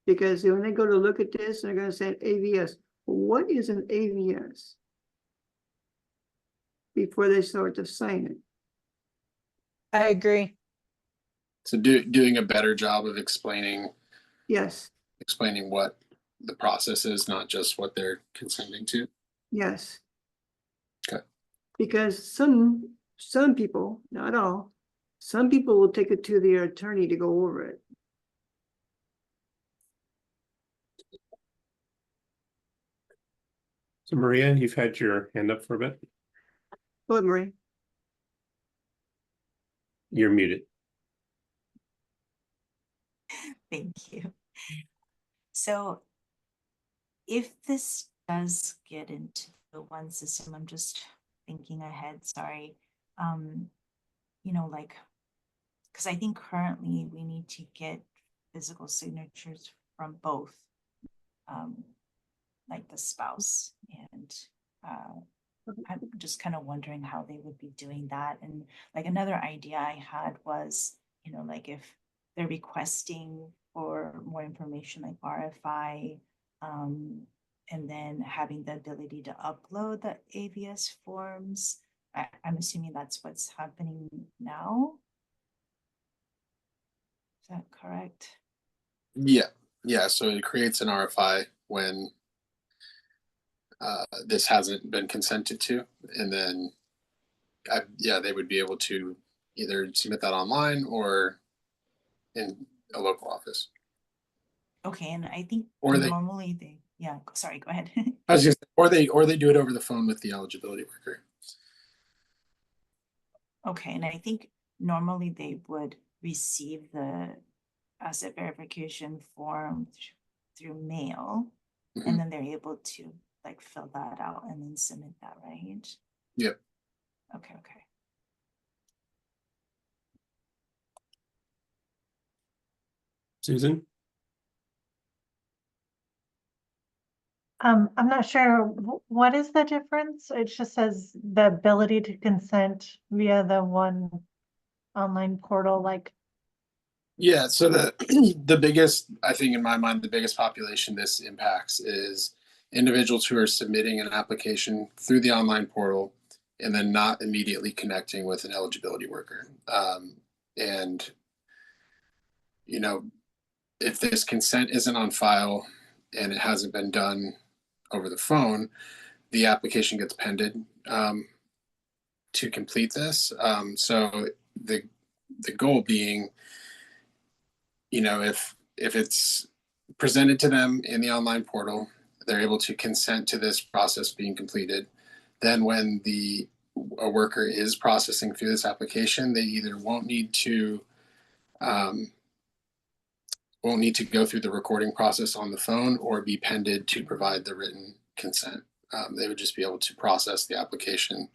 Because when they go to look at this, they're going to say AVS. What is an AVS? Before they start to sign it. I agree. So doing a better job of explaining Yes. explaining what the process is, not just what they're consenting to. Yes. Okay. Because some people, not all, some people will take it to their attorney to go over it. So Maria, you've had your hand up for a bit. Go ahead, Marie. You're muted. Thank you. So if this does get into the one system, I'm just thinking ahead, sorry. You know, like, because I think currently we need to get physical signatures from both, like the spouse and I'm just kind of wondering how they would be doing that. And like another idea I had was, you know, like if they're requesting for more information like RFI, and then having the ability to upload the AVS forms. I'm assuming that's what's happening now. Is that correct? Yeah. So it creates an RFI when this hasn't been consented to, and then they would be able to either submit that online or in a local office. Okay, and I think Or they- normally they, yeah, sorry, go ahead. I was just, or they do it over the phone with the eligibility worker. Okay, and I think normally they would receive the asset verification form through mail, and then they're able to like fill that out and then submit that, right? Yep. Okay. Susan? I'm not sure, what is the difference? It just says the ability to consent via the one online portal, like, Yeah, so the biggest, I think in my mind, the biggest population this impacts is individuals who are submitting an application through the online portal and then not immediately connecting with an eligibility worker. And, you know, if this consent isn't on file and it hasn't been done over the phone, the application gets pended to complete this. So the goal being, you know, if it's presented to them in the online portal, they're able to consent to this process being completed. Then when a worker is processing through this application, they either won't need to go through the recording process on the phone or be pended to provide the written consent. They would just be able to process the application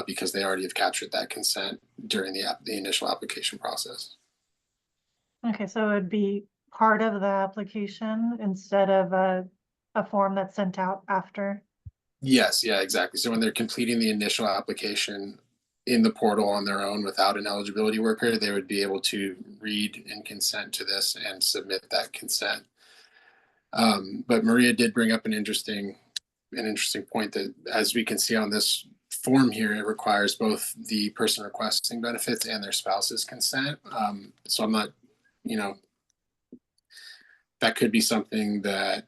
because they already have captured that consent during the initial application process. okay, so it would be part of the application instead of a form that's sent out after. Yes, yeah, exactly. So when they're completing the initial application in the portal on their own without an eligibility worker, they would be able to read and consent to this and submit that consent. But Maria did bring up an interesting point that, as we can see on this form here, it requires both the person requesting benefits and their spouse's consent. So I'm not, you know, that could be something that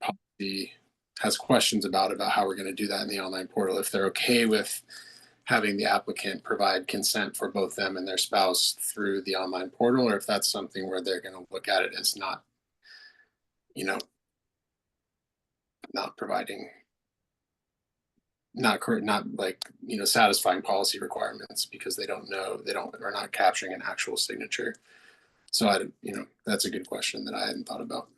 policy has questions about how we're going to do that in the online portal. If they're okay with having the applicant provide consent for both them and their spouse through the online portal, or if that's something where they're going to look at it as not, you know, not providing, not like, you know, satisfying policy requirements because they are not capturing an actual signature. So that's a good question that I hadn't thought about.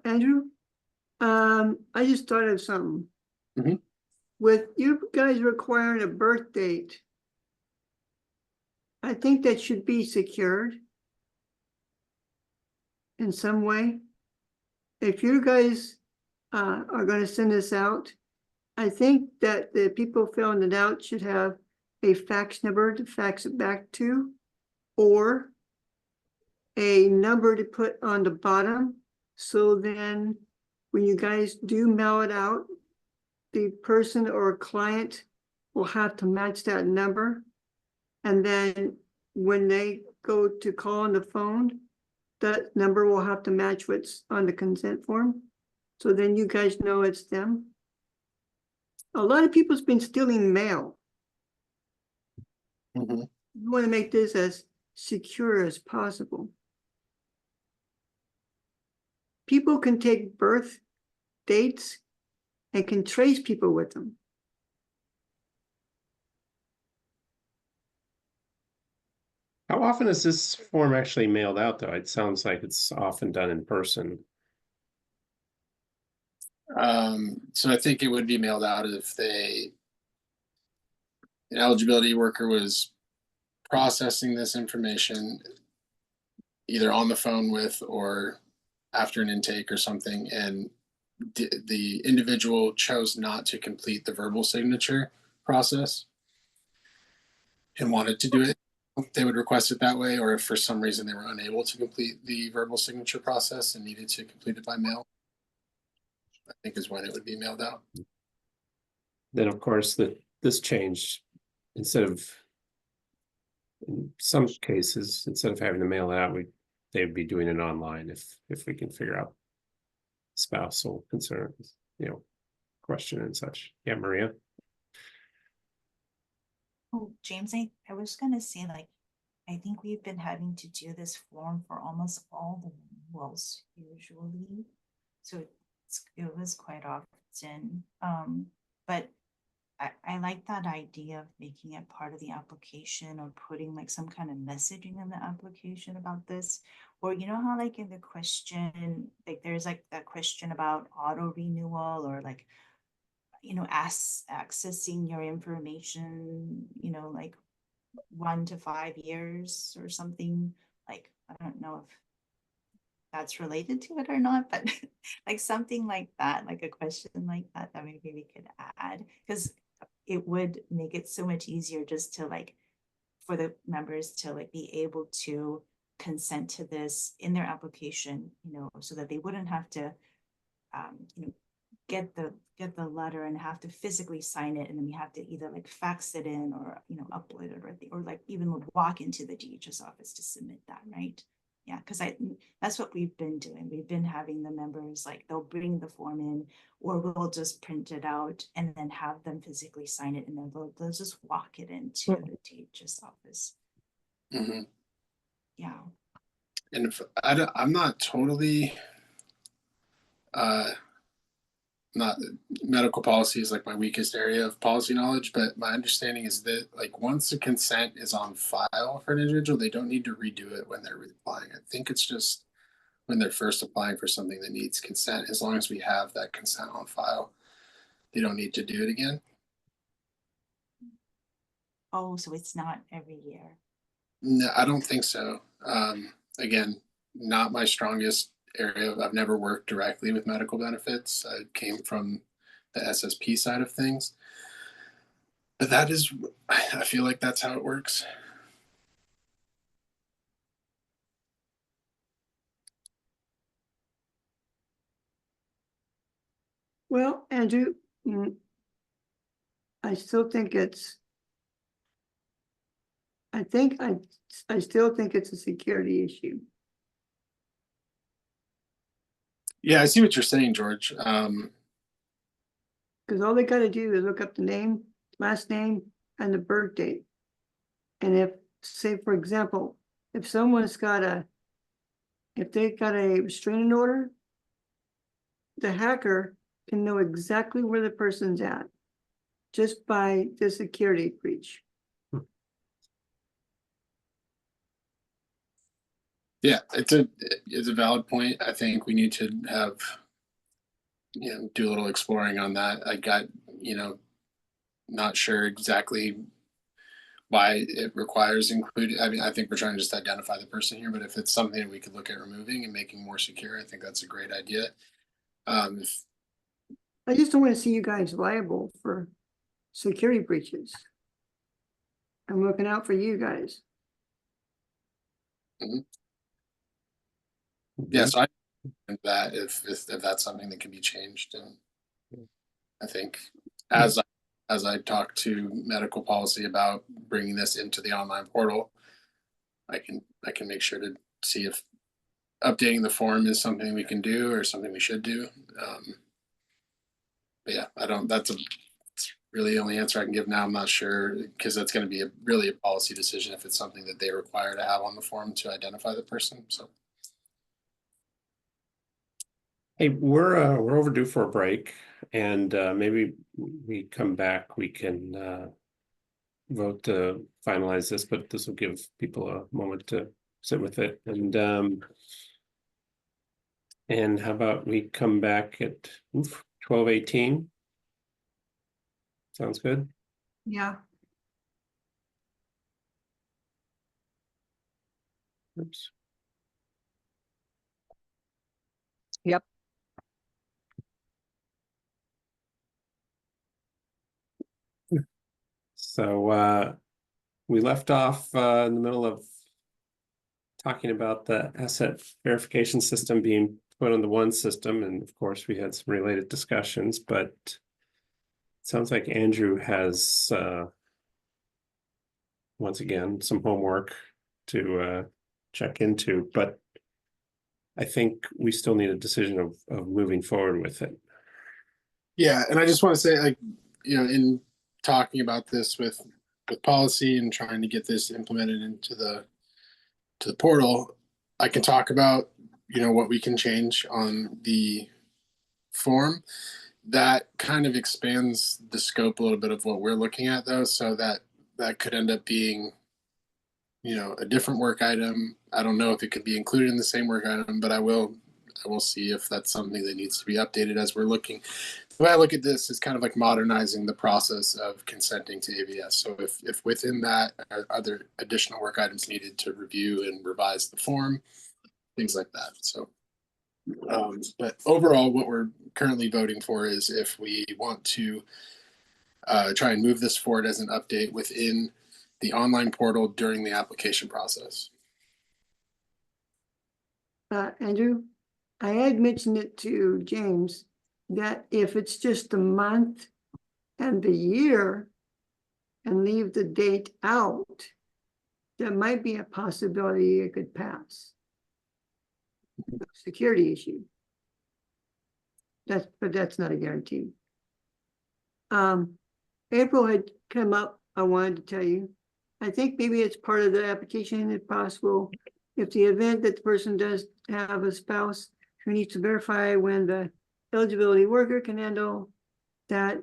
Andrew, I just thought of something. Mm-hmm. With you guys requiring a birth date, I think that should be secured in some way. If you guys are going to send this out, I think that the people filling it out should have a fax number to fax it back to, or a number to put on the bottom. So then when you guys do mail it out, the person or client will have to match that number. And then when they go to call on the phone, that number will have to match what's on the consent form. So then you guys know it's them. A lot of people's been stealing mail. Mhm. You want to make this as secure as possible. People can take birth dates and can trace people with them. How often is this form actually mailed out, though? It sounds like it's often done in person. So I think it would be mailed out if an eligibility worker was processing this information either on the phone with or after an intake or something, and the individual chose not to complete the verbal signature process and wanted to do it, they would request it that way. Or if for some reason they were unable to complete the verbal signature process and needed to complete it by mail, I think is when it would be mailed out. Then, of course, this changed. Instead of, in some cases, instead of having to mail it out, they'd be doing it online if we can figure out spousal concerns, question and such. Yeah, Maria. Oh, James, I was gonna say, like, I think we've been having to do this form for almost all the renewals usually. So it was quite often. But I like that idea of making it part of the application or putting like some kind of messaging in the application about this. Or you know how like in the question, like there's like that question about auto renewal or like, accessing your information, like 1 to 5 years or something. Like, I don't know if that's related to it or not, but like something like that, like a question like that maybe we could add, because it would make it so much easier just to like for the members to like be able to consent to this in their application, so that they wouldn't have to get the letter and have to physically sign it, and then we have to either like fax it in or upload it or like even walk into the DHS office to submit that, right? Yeah, because that's what we've been doing. We've been having the members like they'll bring the form in, or we'll just print it out and then have them physically sign it, and then they'll just walk it into the DHS office. Mm-hmm. Yeah. And if I'm not totally not medical policy is like my weakest area of policy knowledge, but my understanding is that like once the consent is on file for an individual, they don't need to redo it when they're reapplying. I think it's just when they're first applying for something that needs consent, as long as we have that consent on file, they don't need to do it again. Oh, so it's not every year. No, I don't think so. Again, not my strongest area. I've never worked directly with medical benefits. I came from the SSP side of things. But I feel like that's how it works. Well, Andrew, I still think I still think it's a security issue. Yeah, I see what you're saying, George. Because all they got to do is look up the name, last name, and the birth date. And if, say, for example, if they got a restraining order, the hacker can know exactly where the person's at just by the security breach. Yeah, it's a valid point. I think we need to have do a little exploring on that. I got not sure exactly why it requires include. I mean, I think we're trying to just identify the person here, but if it's something we could look at removing and making more secure, I think that's a great idea. I just don't want to see you guys liable for security breaches. I'm looking out for you guys. Mm-hmm. Yeah, so I think that if that's something that can be changed, and I think as I talk to medical policy about bringing this into the online portal, I can make sure to see if updating the form is something we can do or something we should do. But yeah, that's really the only answer I can give now. I'm not sure, because that's going to be really a policy decision if it's something that they require to have on the form to identify the person. So. Hey, we're overdue for a break, and maybe we come back, we can vote to finalize this, but this will give people a moment to sit with it. And how about we come back at 12:18? Sounds good. Yeah. Oops. Yep. So we left off in the middle of talking about the asset verification system being put on the ONE system, and of course we had some related discussions, but it sounds like Andrew has once again some homework to check into, but I think we still need a decision of moving forward with it. Yeah, and I just want to say, like, in talking about this with policy and trying to get this implemented into the portal, I can talk about what we can change on the form. That kind of expands the scope a little bit of what we're looking at, though, so that could end up being a different work item. I don't know if it could be included in the same work item, but I will see if that's something that needs to be updated as we're looking. The way I look at this is kind of like modernizing the process of consenting to AVS. So if within that are other additional work items needed to review and revise the form, things like that. So, but overall, what we're currently voting for is if we want to try and move this forward as an update within the online portal during the application process. Andrew, I had mentioned it to James that if it's just the month and the year and leave the date out, there might be a possibility it could pass. Security issue. But that's not a guarantee. April had come up, I wanted to tell you. I think maybe it's part of the application if possible. If the event that the person does have a spouse who needs to verify when the eligibility worker can handle that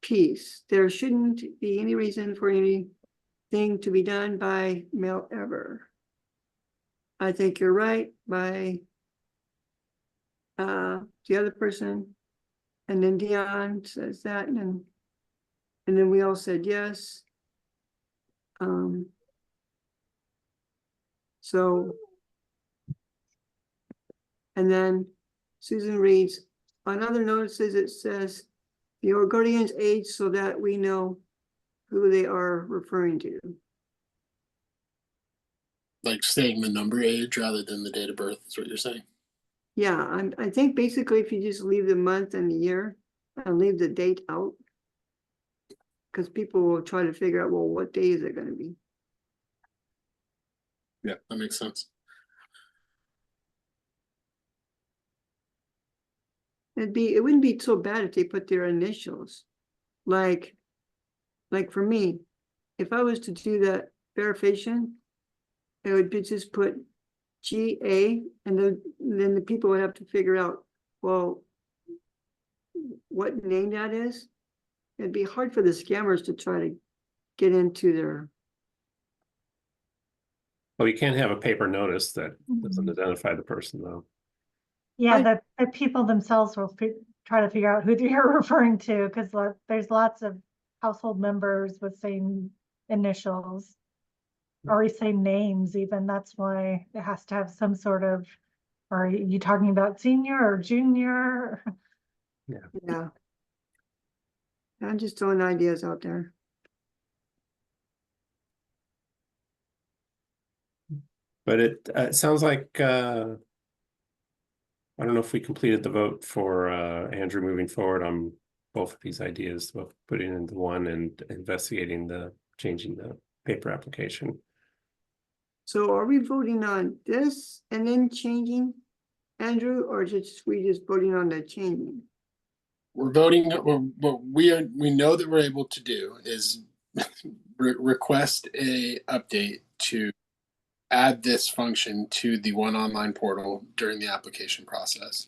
piece. There shouldn't be any reason for anything to be done by mail ever. I think you're right by the other person. And then Dion says that, and then we all said yes. So, and then Susan reads, on other notices, it says your guardian's age so that we know who they are referring to. Like saying the number age rather than the date of birth is what you're saying. Yeah, I think basically if you just leave the month and the year and leave the date out, because people will try to figure out, well, what day is it going to be? Yeah, that makes sense. It wouldn't be so bad if they put their initials. Like for me, if I was to do that verification, it would be just put GA, and then the people would have to figure out, well, what name that is. It'd be hard for the scammers to try to get into their. Well, you can't have a paper notice that doesn't identify the person, though. Yeah, the people themselves will try to figure out who you're referring to, because there's lots of household members with same initials or same names even. That's why it has to have some sort of, are you talking about senior or junior? Yeah. I'm just throwing ideas out there. But it sounds like I don't know if we completed the vote for Andrew moving forward on both of these ideas, both putting into ONE and investigating changing the paper application. So are we voting on this and then changing, Andrew, or we just voting on the changing? We're voting, what we know that we're able to do is request a update to add this function to the ONE online portal during the application process.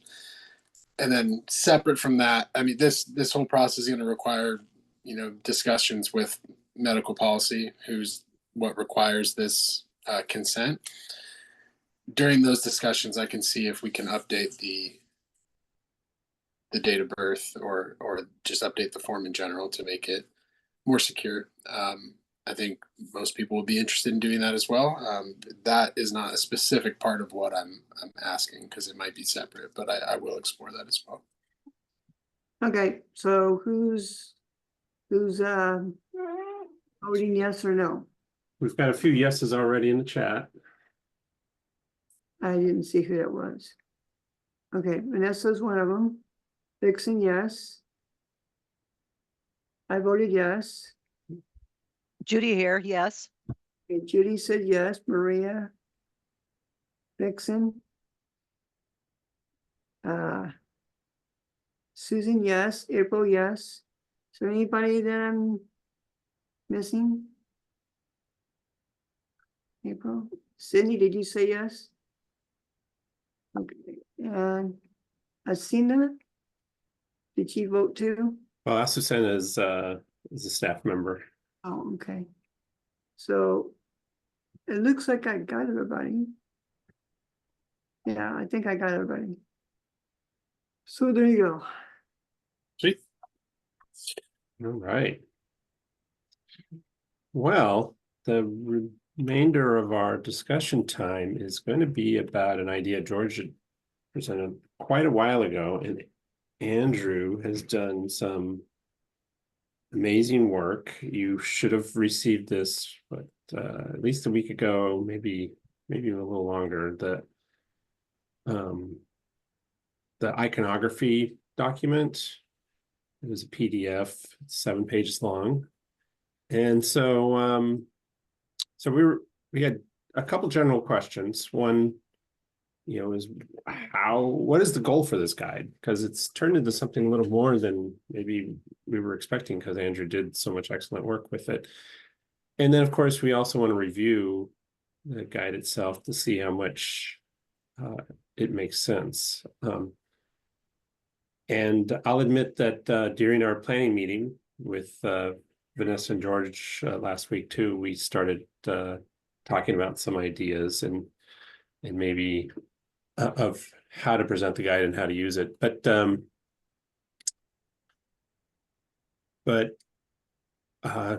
And then separate from that, I mean, this whole process is going to require, discussions with medical policy, who's what requires this consent. During those discussions, I can see if we can update the date of birth or just update the form in general to make it more secure. I think most people would be interested in doing that as well. That is not a specific part of what I'm asking because it might be separate, but I will explore that as well. Okay, so who's voting yes or no? We've got a few yeses already in the chat. I didn't see who that was. Okay, Vanessa's one of them. Vixen, yes. I voted yes. Judy here, yes. Okay, Judy said yes. Maria. Vixen. Susan, yes. April, yes. Is there anybody that I'm missing? April? Sydney, did you say yes? Okay, and Asina, did she vote too? Well, Asusena is a staff member. Oh, okay. So it looks like I got everybody. Yeah, I think I got everybody. So there you go. Sweet. All right. Well, the remainder of our discussion time is going to be about an idea George had presented quite a while ago, and Andrew has done some amazing work. You should have received this, but at least a week ago, maybe a little longer. The iconography document. It was a PDF, 7 pages long. And so we had a couple general questions. One, is what is the goal for this guide? Because it's turned into something a little more than maybe we were expecting, because Andrew did so much excellent work with it. And then, of course, we also want to review the guide itself to see how much it makes sense. And I'll admit that during our planning meeting with Vanessa and George last week too, we started talking about some ideas and maybe of how to present the guide and how to use it. But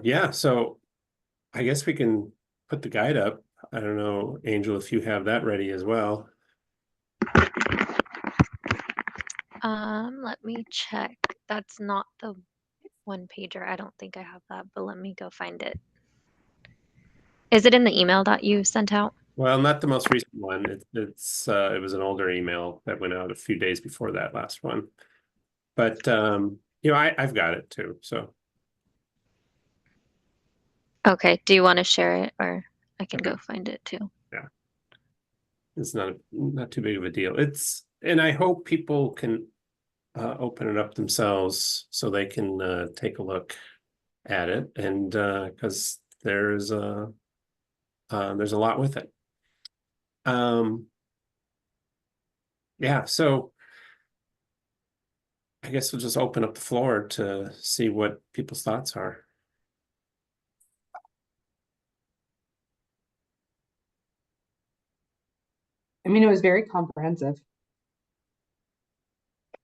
yeah, so I guess we can put the guide up. I don't know, Angel, if you have that ready as well. Let me check. That's not the one pager. I don't think I have that, but let me go find it. Is it in the email that you sent out? Well, not the most recent one. It was an older email that went out a few days before that last one. But I've got it too. So Okay. Do you want to share it, or I can go find it too? yeah, it's not too big of a deal. And I hope people can open it up themselves so they can take a look at it, and because there's a lot with it. Yeah, so I guess we'll just open up the floor to see what people's thoughts are. I mean, it was very comprehensive.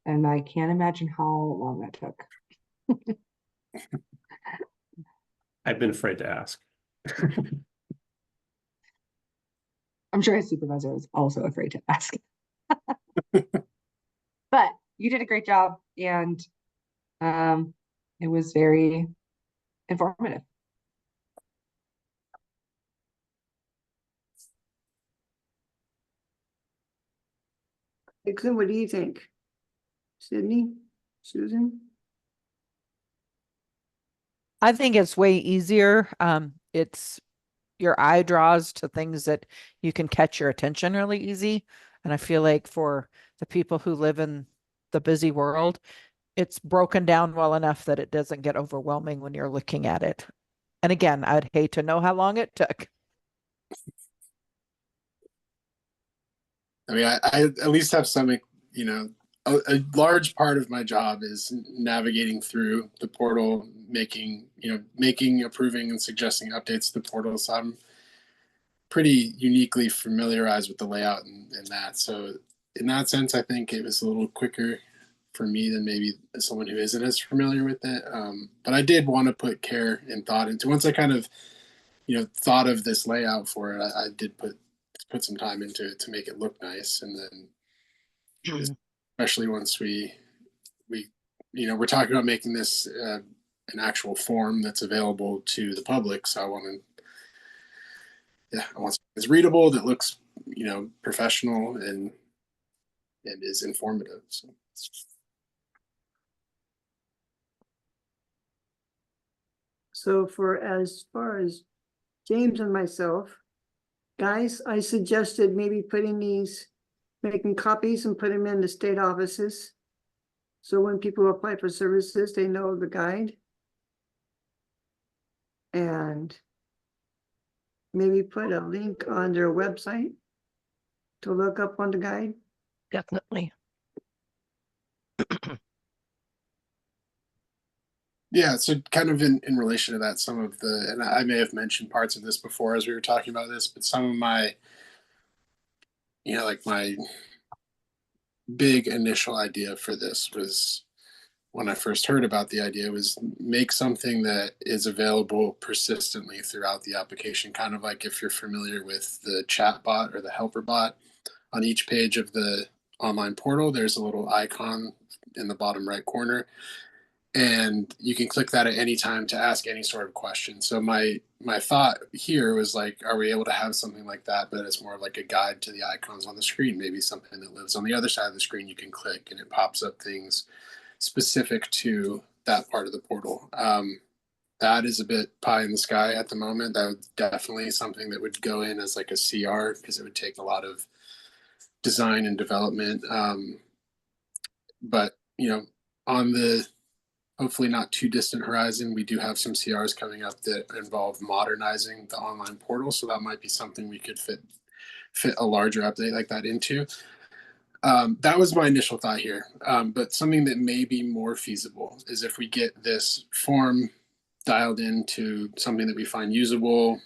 And I can't imagine how long that took. I've been afraid to ask. I'm sure his supervisor was also afraid to ask. But you did a great job, and it was very informative. Vixen, what do you think? Sydney? Susan? I think it's way easier. It's your eye draws to things that you can catch your attention really easy. And I feel like for the people who live in the busy world, it's broken down well enough that it doesn't get overwhelming when you're looking at it. And again, I'd hate to know how long it took. I mean, I at least have some, you know, a large part of my job is navigating through the portal, making, approving and suggesting updates to the portal. So I'm pretty uniquely familiarized with the layout and that. So in that sense, I think it was a little quicker for me than maybe someone who isn't as familiar with it. But I did want to put care and thought into, once I kind of, thought of this layout for it, I did put some time into it to make it look nice. And then especially once we we're talking about making this an actual form that's available to the public. So I want something that's readable, that looks, professional and is informative. So for as far as James and myself, guys, I suggested maybe making copies and put them in the state offices. So when people apply for services, they know the guide. And maybe put a link on their website to look up on the guide. Definitely. Yeah, so kind of in relation to that, some of the, and I may have mentioned parts of this before as we were talking about this, but some of my, like my big initial idea for this was, when I first heard about the idea, was make something that is available persistently throughout the application. Kind of like if you're familiar with the chat bot or the helper bot, on each page of the online portal, there's a little icon in the bottom right corner. And you can click that at any time to ask any sort of question. So my thought here was like, are we able to have something like that, but it's more of like a guide to the icons on the screen, maybe something that lives on the other side of the screen you can click and it pops up things specific to that part of the portal. That is a bit pie in the sky at the moment. That would definitely something that would go in as like a CR, because it would take a lot of design and development. But on the hopefully not too distant horizon, we do have some CRs coming up that involve modernizing the online portal. So that might be something we could fit a larger update like that into. That was my initial thought here. But something that may be more feasible is if we get this form dialed into something that we find usable,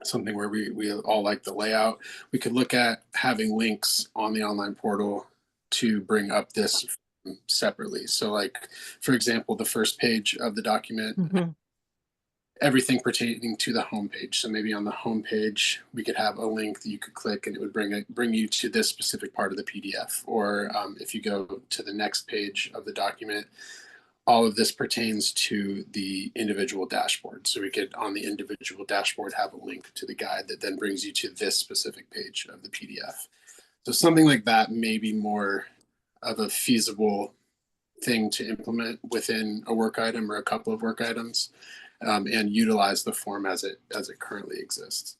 something where we all like the layout, we could look at having links on the online portal to bring up this separately. So like, for example, the first page of the document, everything pertaining to the homepage. So maybe on the homepage, we could have a link that you could click and it would bring you to this specific part of the PDF. Or if you go to the next page of the document, all of this pertains to the individual dashboard. So we could, on the individual dashboard, have a link to the guide that then brings you to this specific page of the PDF. So something like that may be more of a feasible thing to implement within a work item or a couple of work items, and utilize the form as it currently exists.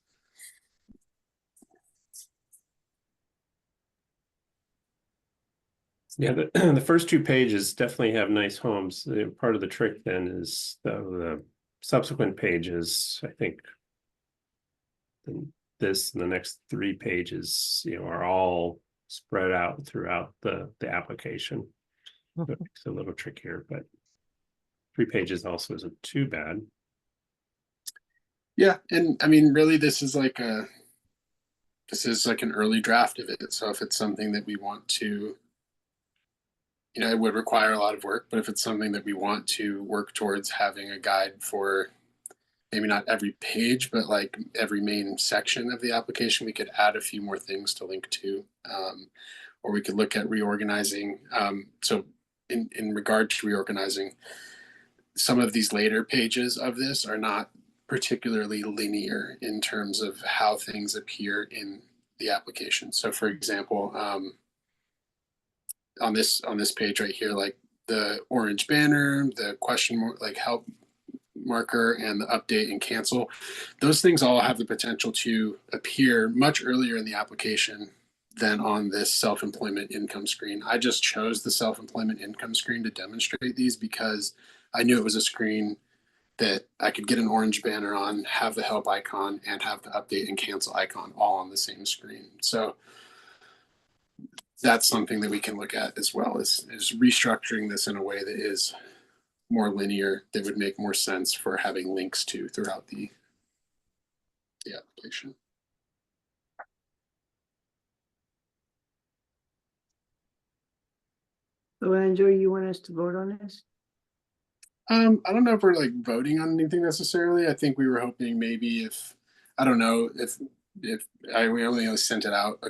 Yeah, the first two pages definitely have nice homes. Part of the trick then is the subsequent pages, I think this and the next three pages, are all spread out throughout the application. It's a little trickier, but 3 pages also isn't too bad. Yeah, and I mean, really, this is like an early draft of it. So if it's something that we want to, it would require a lot of work, but if it's something that we want to work towards having a guide for, maybe not every page, but like every main section of the application, we could add a few more things to link to, or we could look at reorganizing. So in regard to reorganizing, some of these later pages of this are not particularly linear in terms of how things appear in the application. So for example, on this page right here, like the orange banner, the question mark, like help marker and the update and cancel, those things all have the potential to appear much earlier in the application than on this self-employment income screen. I just chose the self-employment income screen to demonstrate these because I knew it was a screen that I could get an orange banner on, have the help icon, and have the update and cancel icon all on the same screen. So that's something that we can look at as well, is restructuring this in a way that is more linear, that would make more sense for having links to throughout the application. So Andrew, you want us to vote on this? I don't know if we're like voting on anything necessarily. I think we were hoping maybe if, I don't know, if we only sent it out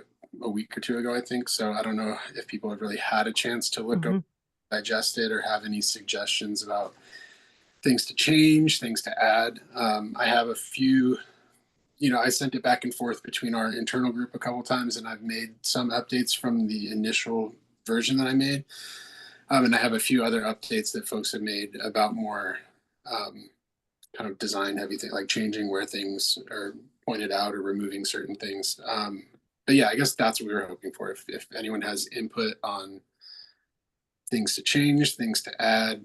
a week or two ago, I think. So I don't know if people have really had a chance to look up, digest it, or have any suggestions about things to change, things to add. I have a few, I sent it back and forth between our internal group a couple times, and I've made some updates from the initial version that I made. And I have a few other updates that folks have made about more kind of design heavy thing, like changing where things are pointed out or removing certain things. But yeah, I guess that's what we were hoping for. If anyone has input on things to change, things to add,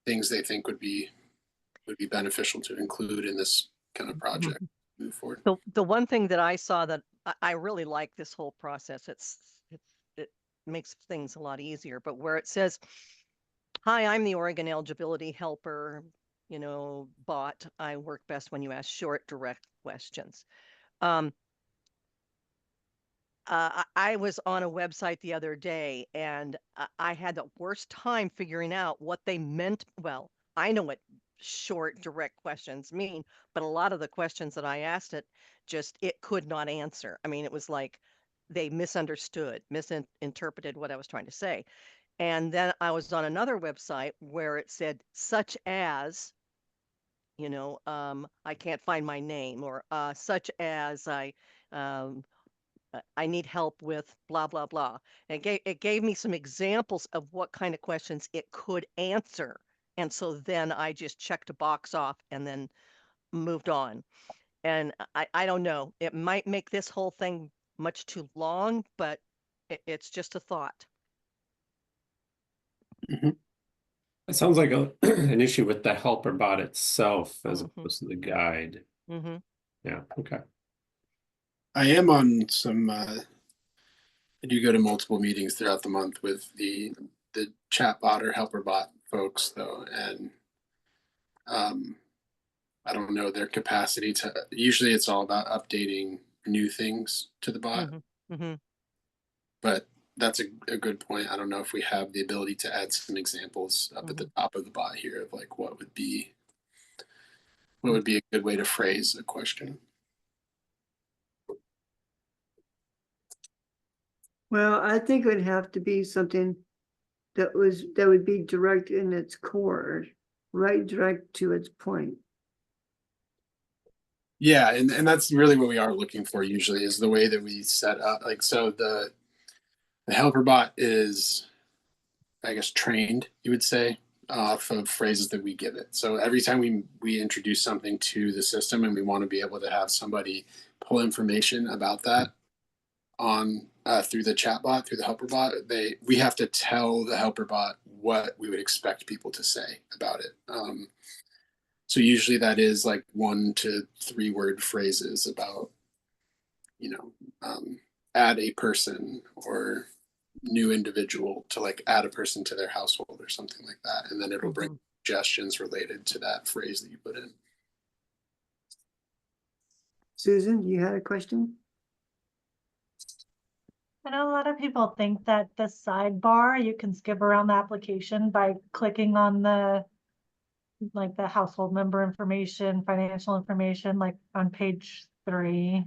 things they think would be beneficial to include in this kind of project, move forward. The one thing that I saw that I really like this whole process, it makes things a lot easier, but where it says, "Hi, I'm the Oregon Eligibility Helper, bot. I work best when you ask short, direct questions." I was on a website the other day, and I had the worst time figuring out what they meant. Well, I know what short, direct questions mean, but a lot of the questions that I asked it could not answer. I mean, it was like they misinterpreted what I was trying to say. And then I was on another website where it said, such as, I can't find my name, or such as I need help with blah, blah, blah. And it gave me some examples of what kind of questions it could answer. And so then I just checked a box off and then moved on. And I don't know, it might make this whole thing much too long, but it's just a thought. It sounds like an issue with the helper bot itself as opposed to the guide. Yeah, okay. I am on some, I do go to multiple meetings throughout the month with the chat bot or helper bot folks though. And I don't know their capacity to, usually it's all about updating new things to the bot. But that's a good point. I don't know if we have the ability to add some examples up at the top of the bot here of like what would be a good way to phrase a question. Well, I think it would have to be something that would be direct in its core, right? Direct to its point. Yeah, and that's really what we are looking for usually, is the way that we set up. Like, so the helper bot is, I guess, trained, you would say, off of phrases that we give it. So every time we introduce something to the system and we want to be able to have somebody pull information about that on through the chat bot, through the helper bot, we have to tell the helper bot what we would expect people to say about it. So usually that is like 1 to 3 word phrases about, add a person or new individual, to like add a person to their household or something like that. And then it'll bring suggestions related to that phrase that you put in. Susan, you had a question? I know a lot of people think that the sidebar, you can skip around the application by clicking on the household member information, financial information, like on page 3.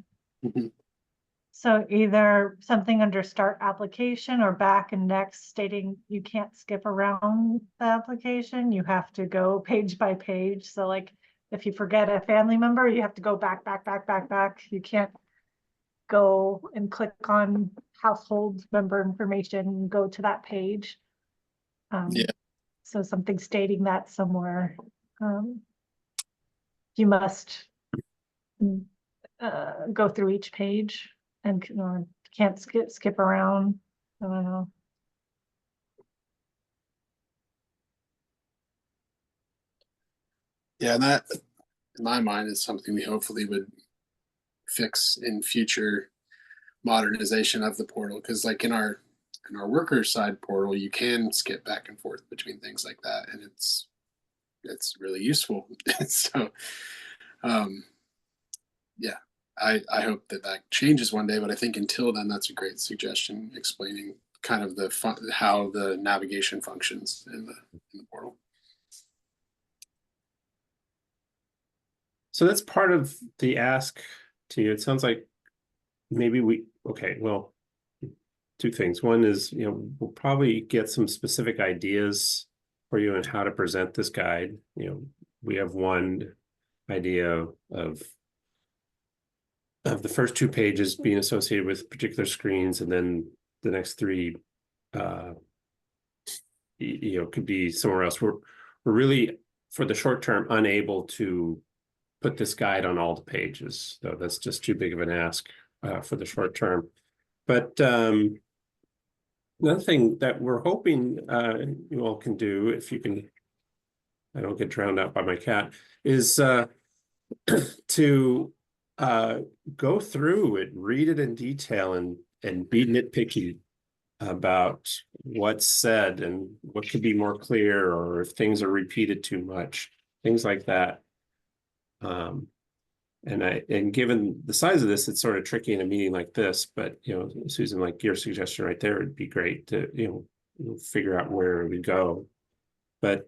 So either something under start application or back and next stating you can't skip around the application. You have to go page by page. So like if you forget a family member, you have to go back. You can't go and click on household member information and go to that page. Yeah. So something stating that somewhere. You must go through each page and can't skip around. I don't know. Yeah, and that in my mind is something we hopefully would fix in future modernization of the portal, because like in our worker side portal, you can skip back and forth between things like that, and it's really useful. So yeah, I hope that changes one day, but I think until then, that's a great suggestion, explaining kind of how the navigation functions in the portal. So that's part of the ask to you. It sounds like maybe okay, well, two things. One is, we'll probably get some specific ideas for you on how to present this guide. We have one idea of the first 2 pages being associated with particular screens, and then the next 3 could be somewhere else. We're really, for the short term, unable to put this guide on all the pages, though. That's just too big of an ask for the short term. But another thing that we're hoping you all can do, if you can, I don't get drowned out by my cat, is to go through it, read it in detail, and be nitpicky about what's said and what could be more clear, or if things are repeated too much, things like that. And given the size of this, it's sort of tricky in a meeting like this, but Susan, like your suggestion right there, it'd be great to figure out where we go. But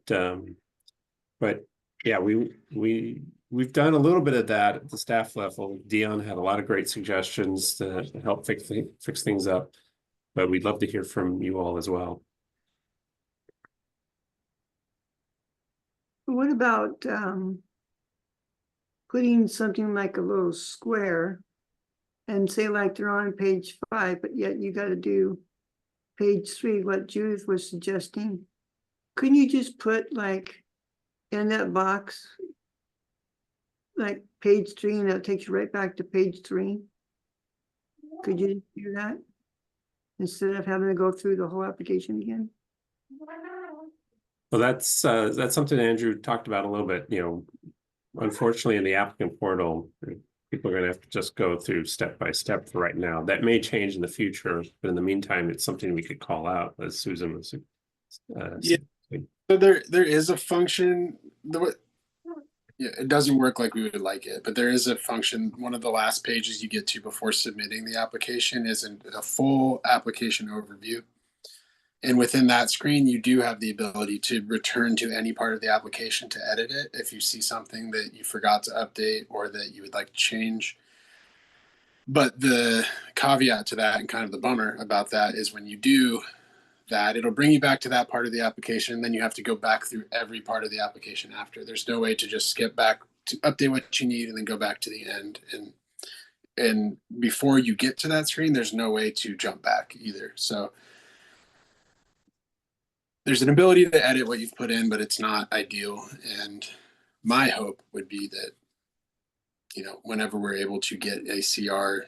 yeah, we've done a little bit of that at the staff level. Dion had a lot of great suggestions to help fix things up, but we'd love to hear from you all as well. What about putting something like a little square and say like they're on page 5, but yet you got to do page 3, what Judith was suggesting? Couldn't you just put like in that box, like page 3, and that takes you right back to page 3? Could you do that instead of having to go through the whole application again? Well, that's something Andrew talked about a little bit. Unfortunately, in the applicant portal, people are going to have to just go through step by step for right now. That may change in the future, but in the meantime, it's something we could call out, as Susan was. Yeah. So there is a function. Yeah, it doesn't work like we would like it, but there is a function. One of the last pages you get to before submitting the application is a full application overview. And within that screen, you do have the ability to return to any part of the application to edit it if you see something that you forgot to update or that you would like to change. But the caveat to that, and kind of the bummer about that, is when you do that, it'll bring you back to that part of the application. Then you have to go back through every part of the application after. There's no way to just skip back to update what you need and then go back to the end. And before you get to that screen, there's no way to jump back either. So there's an ability to edit what you've put in, but it's not ideal. And my hope would be that, whenever we're able to get a CR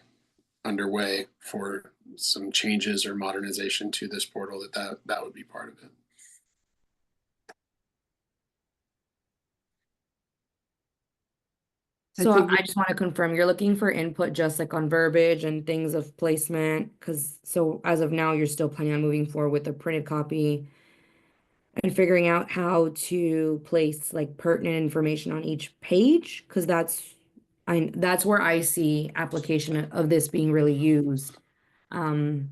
underway for some changes or modernization to this portal, that would be part of it. So I just want to confirm, you're looking for input just like on verbiage and things of placement, so as of now, you're still planning on moving forward with a printed copy and figuring out how to place like pertinent information on each page, because that's where I see application of this being really used. Trying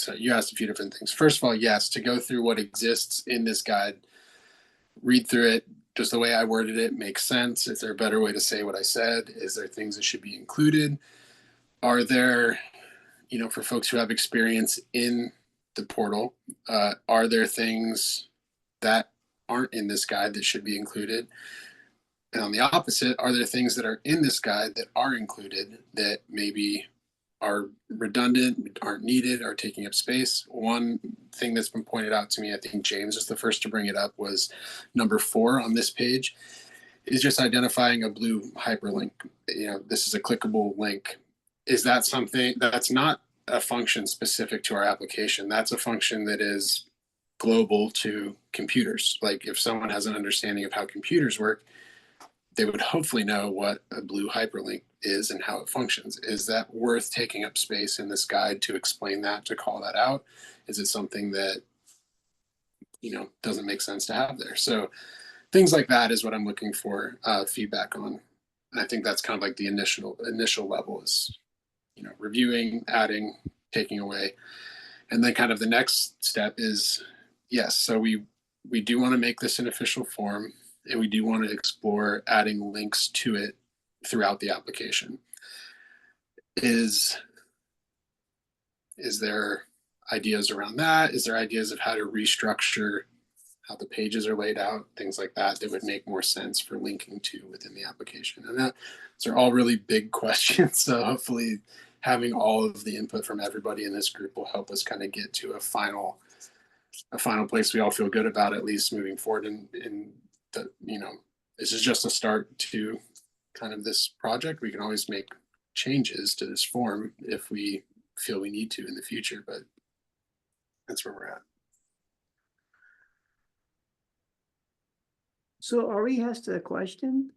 so you asked a few different things. First of all, yes, to go through what exists in this guide, read through it. Does the way I worded it make sense? Is there a better way to say what I said? Is there things that should be included? Are there, for folks who have experience in the portal, are there things that aren't in this guide that should be included? And on the opposite, are there things that are in this guide that are included that maybe are redundant, aren't needed, are taking up space. One thing that's been pointed out to me, I think James is the first to bring it up, was number 4 on this page is just identifying a blue hyperlink. This is a clickable link. Is that something that's not a function specific to our application? That's a function that is global to computers. Like if someone has an understanding of how computers work, they would hopefully know what a blue hyperlink is and how it functions. Is that worth taking up space in this guide to explain that, to call that out? Is it something that, doesn't make sense to have there? So things like that is what I'm looking for feedback on. And I think that's kind of like the initial level is, reviewing, adding, taking away. And then kind of the next step is, yes, so we do want to make this an official form, and we do want to explore adding links to it throughout the application. Is there ideas around that? Is there ideas of how to restructure how the pages are laid out, things like that would make more sense for linking to within the application? And those are all really big questions. So hopefully having all of the input from everybody in this group will help us kind of get to a final place we all feel good about, at least moving forward. And this is just a start to kind of this project. We can always make changes to this form if we feel we need to in the future, but that's where we're at. So Ari asked a question.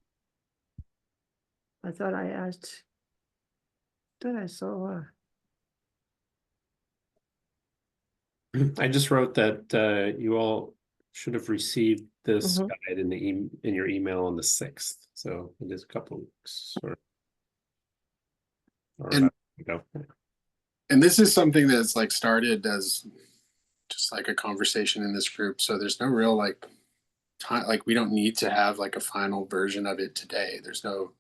I thought I asked, thought I saw, I just wrote that you all should have received this guide in your email on the 6th. So it is a couple of weeks ago. And this is something that's like started as just like a conversation in this group. So there's no real like time, like we don't need to have like a final version of it today. There's no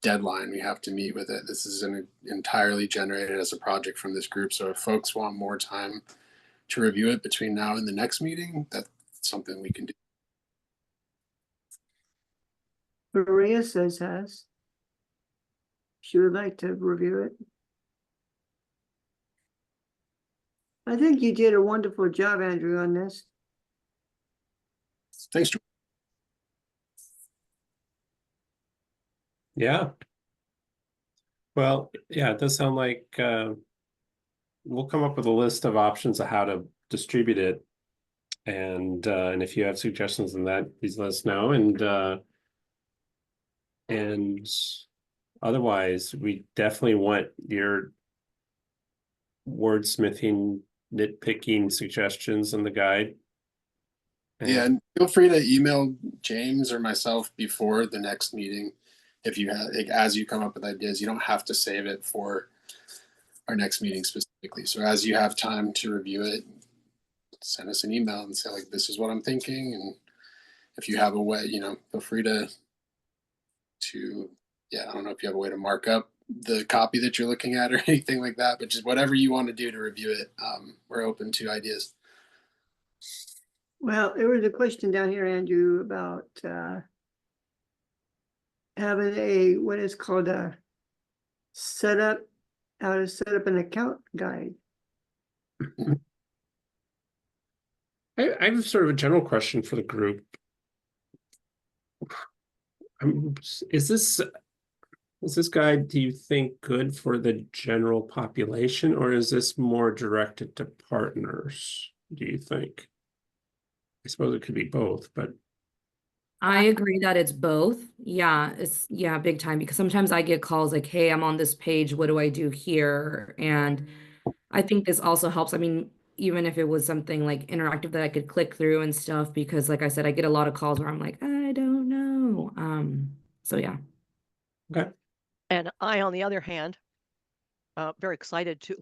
deadline we have to meet with it. This is entirely generated as a project from this group. So if folks want more time to review it between now and the next meeting, that's something we can do. Maria says has. She would like to review it. I think you did a wonderful job, Andrew, on this. Thanks, George. Yeah. Well, yeah, it does sound like we'll come up with a list of options of how to distribute it. And if you have suggestions on that, please let us know. And otherwise, we definitely want your wordsmithing, nitpicking suggestions in the guide. Yeah, and feel free to email James or myself before the next meeting if you have, like, as you come up with ideas. You don't have to save it for our next meeting specifically. So as you have time to review it, send us an email and say like, this is what I'm thinking. And if you have a way, feel free to I don't know if you have a way to mark up the copy that you're looking at or anything like that, but just whatever you want to do to review it. We're open to ideas. Well, there was a question down here, Andrew, about having what is called a how to set up an account guide. I have sort of a general question for the group. Is this guide, do you think, good for the general population, or is this more directed to partners, do you think? I suppose it could be both, but I agree that it's both. Yeah, big time, because sometimes I get calls like, hey, I'm on this page, what do I do here? And I think this also helps. I mean, even if it was something like interactive that I could click through and stuff, because like I said, I get a lot of calls where I'm like, I don't know. So yeah. okay. And I, on the other hand, very excited to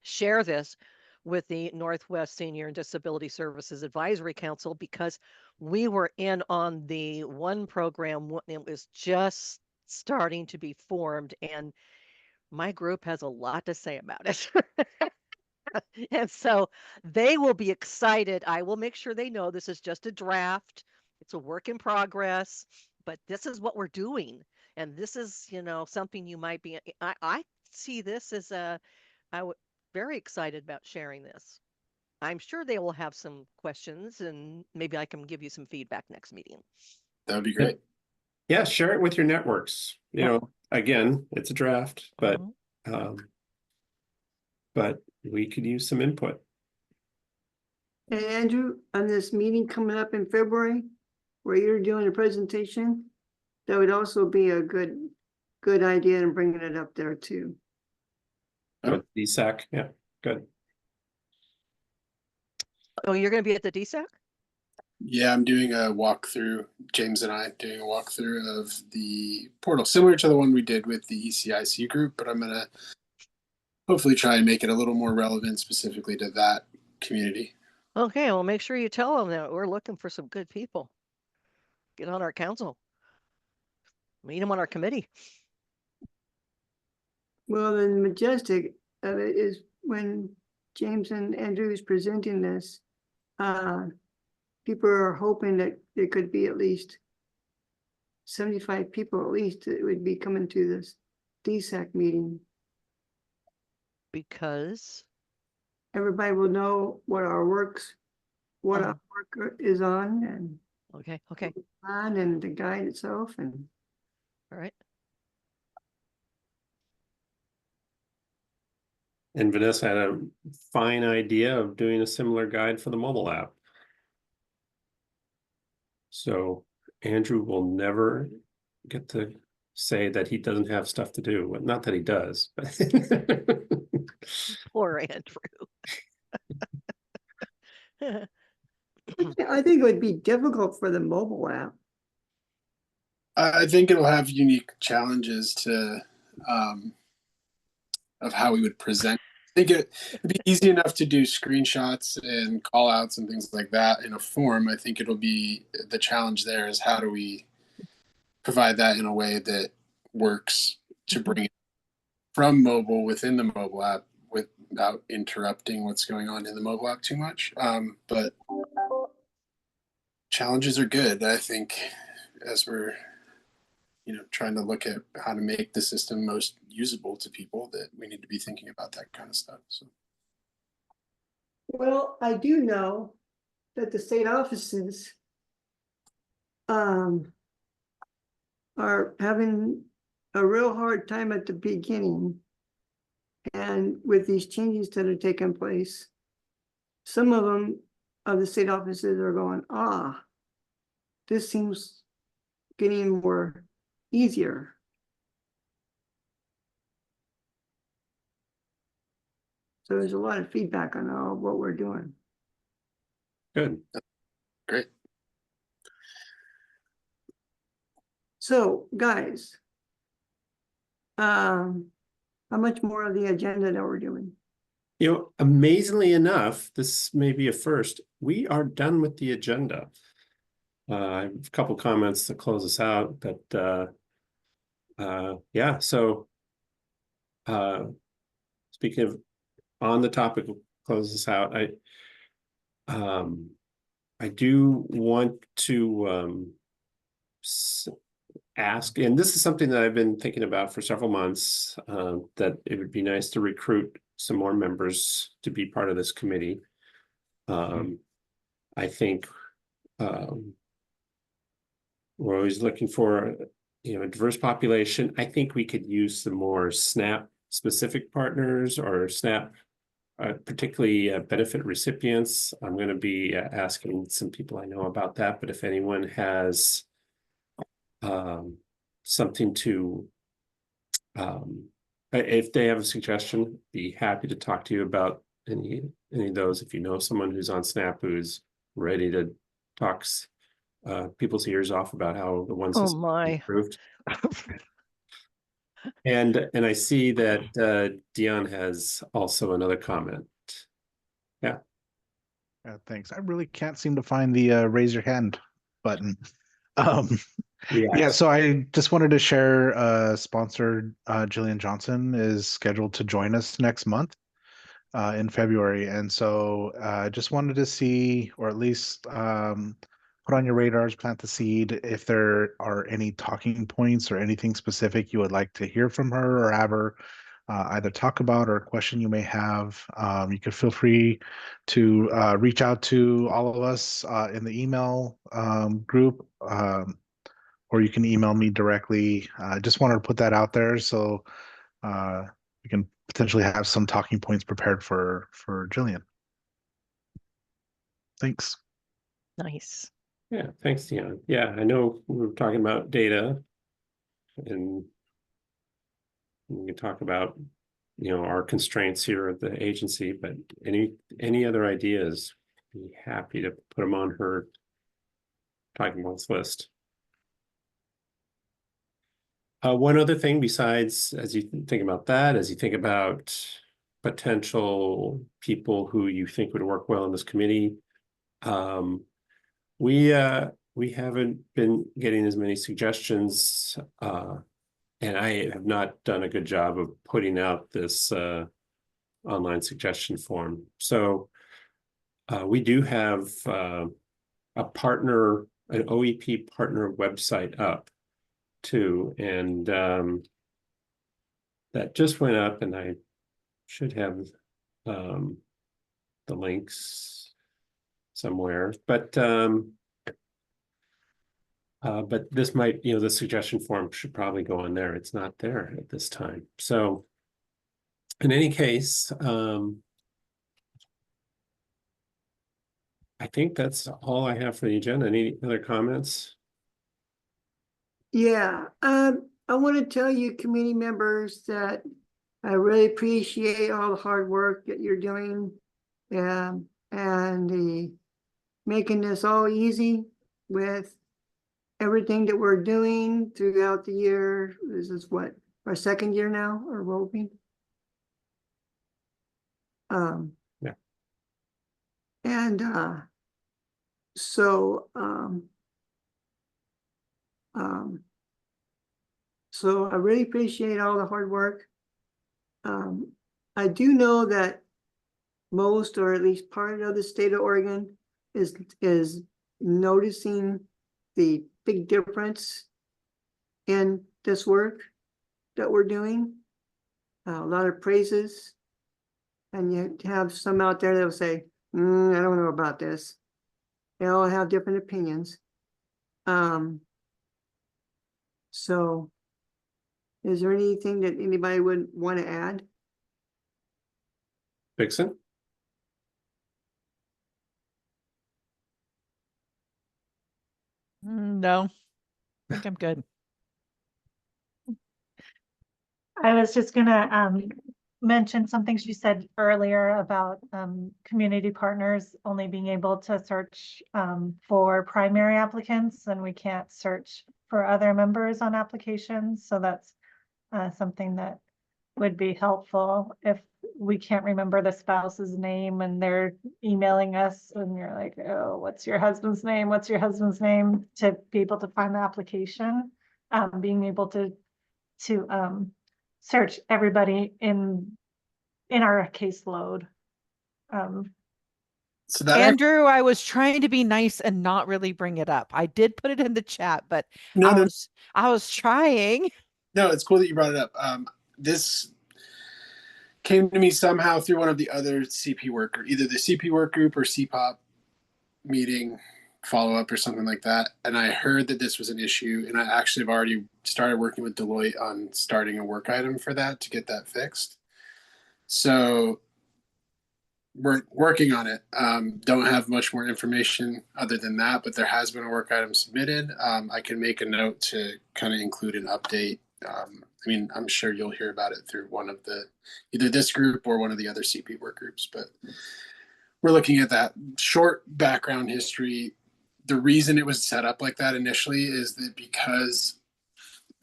share this with the Northwest Senior and Disability Services Advisory Council, because we were in on the one program when it was just starting to be formed, and my group has a lot to say about it. And so they will be excited. I will make sure they know this is just a draft. It's a work in progress, but this is what we're doing. And this is, something you might be, I see this as very excited about sharing this. I'm sure they will have some questions, and maybe I can give you some feedback next meeting. That would be great. Yeah, share it with your networks. You Yeah. know, again, it's a draft, but Mhm. but we could use some input. And Andrew, on this meeting coming up in February, where you're doing a presentation, that would also be a good idea in bringing it up there too. With DSAC, yeah, good. Oh, you're going to be at the DSAC? Yeah, I'm doing a walkthrough. James and I doing a walkthrough of the portal, similar to the one we did with the ECIC group, but I'm gonna hopefully try and make it a little more relevant specifically to that community. Okay, well, make sure you tell them that we're looking for some good people. Get on our council. Meet them on our committee. Well, the majestic of it is when James and Andrew is presenting this, people are hoping that there could be at least 75 people at least that would be coming to this DSAC meeting. Because everybody will know what our work is on and okay. And the guide itself and All right. And Vanessa had a fine idea of doing a similar guide for the mobile app. So Andrew will never get to say that he doesn't have stuff to do. Well, not that he does, but Poor Andrew. I think it would be difficult for the mobile app. I think it'll have unique challenges to of how we would present. I think it'd be easy enough to do screenshots and call outs and things like that in a form. I think it'll be the challenge there is how do we provide that in a way that works to bring it from mobile within the mobile app without interrupting what's going on in the mobile app too much. But challenges are good, I think, as we're trying to look at how to make the system most usable to people, that we need to be thinking about that kind of stuff. So, Well, I do know that the state offices are having a real hard time at the beginning. And with these changes that are taking place, some of them of the state offices are going, this seems getting more easier. So there's a lot of feedback on all what we're doing. good. Great. So guys, how much more of the agenda that we're doing? You know, amazingly enough, this may be a first. We are done with the agenda. I have a couple comments to close us out, but yeah, so speaking of on the topic of close us out, I do want to ask, and this is something that I've been thinking about for several months, that it would be nice to recruit some more members to be part of this committee. I think we're always looking for, a diverse population. I think we could use some more SNAP specific partners or SNAP, particularly benefit recipients. I'm going to be asking some people I know about that, but if anyone has something to, if they have a suggestion, be happy to talk to you about any of those. If you know someone who's on SNAP who's ready to talk people's ears off about how the one system improved. And I see that Dion has also another comment. Yeah. Thanks. I really can't seem to find the raise your hand button. Yeah, so I just wanted to share sponsor Jillian Johnson is scheduled to join us next month in February. And so just wanted to see, or at least put on your radars, plant the seed, if there are any talking points or anything specific you would like to hear from her or have her either talk about or a question you may have. You can feel free to reach out to all of us in the email group, or you can email me directly. I just wanted to put that out there so we can potentially have some talking points prepared for Jillian. Thanks. Nice. Yeah, thanks, Dion. Yeah, I know we were talking about data, and we can talk about, our constraints here at the agency, but any other ideas, be happy to put them on her talking points list. One other thing besides, as you think about that, as you think about potential people who you think would work well in this committee, we haven't been getting as many suggestions, and I have not done a good job of putting out this online suggestion form. So we do have a partner, an OEP partner website up too, and that just went up, and I should have the links somewhere, but this might, the suggestion form should probably go on there. It's not there at this time. So in any case, I think that's all I have for the agenda. Any other comments? Yeah, I want to tell you, committee members, that I really appreciate all the hard work that you're doing, and making this all easy with everything that we're doing throughout the year. This is what, our second year now, or roping. Yeah. And so I really appreciate all the hard work. I do know that most, or at least part of the state of Oregon is noticing the big difference in this work that we're doing. A lot of praises, and you have some out there that will say, I don't know about this. They all have different opinions. So is there anything that anybody would want to add? Vixen? No, I think I'm good. I was just gonna mention something she said earlier about community partners only being able to search for primary applicants, and we can't search for other members on applications. So that's something that would be helpful if we can't remember the spouse's name and they're emailing us and you're like, oh, what's your husband's name? What's your husband's name? To be able to find the application, being able to search everybody in our caseload. So that Andrew, I was trying to be nice and not really bring it up. I did put it in the chat, but I was trying. No, it's cool that you brought it up. This came to me somehow through one of the other CP worker, either the CP work group or CPOP meeting follow-up or something like that. And I heard that this was an issue, and I actually have already started working with Deloitte on starting a work item for that to get that fixed. So we're working on it. Don't have much more information other than that, but there has been a work item submitted. I can make a note to kind of include an update. I'm sure you'll hear about it through one of either this group or one of the other CP work groups, but we're looking at that. Short background history. The reason it was set up like that initially is that because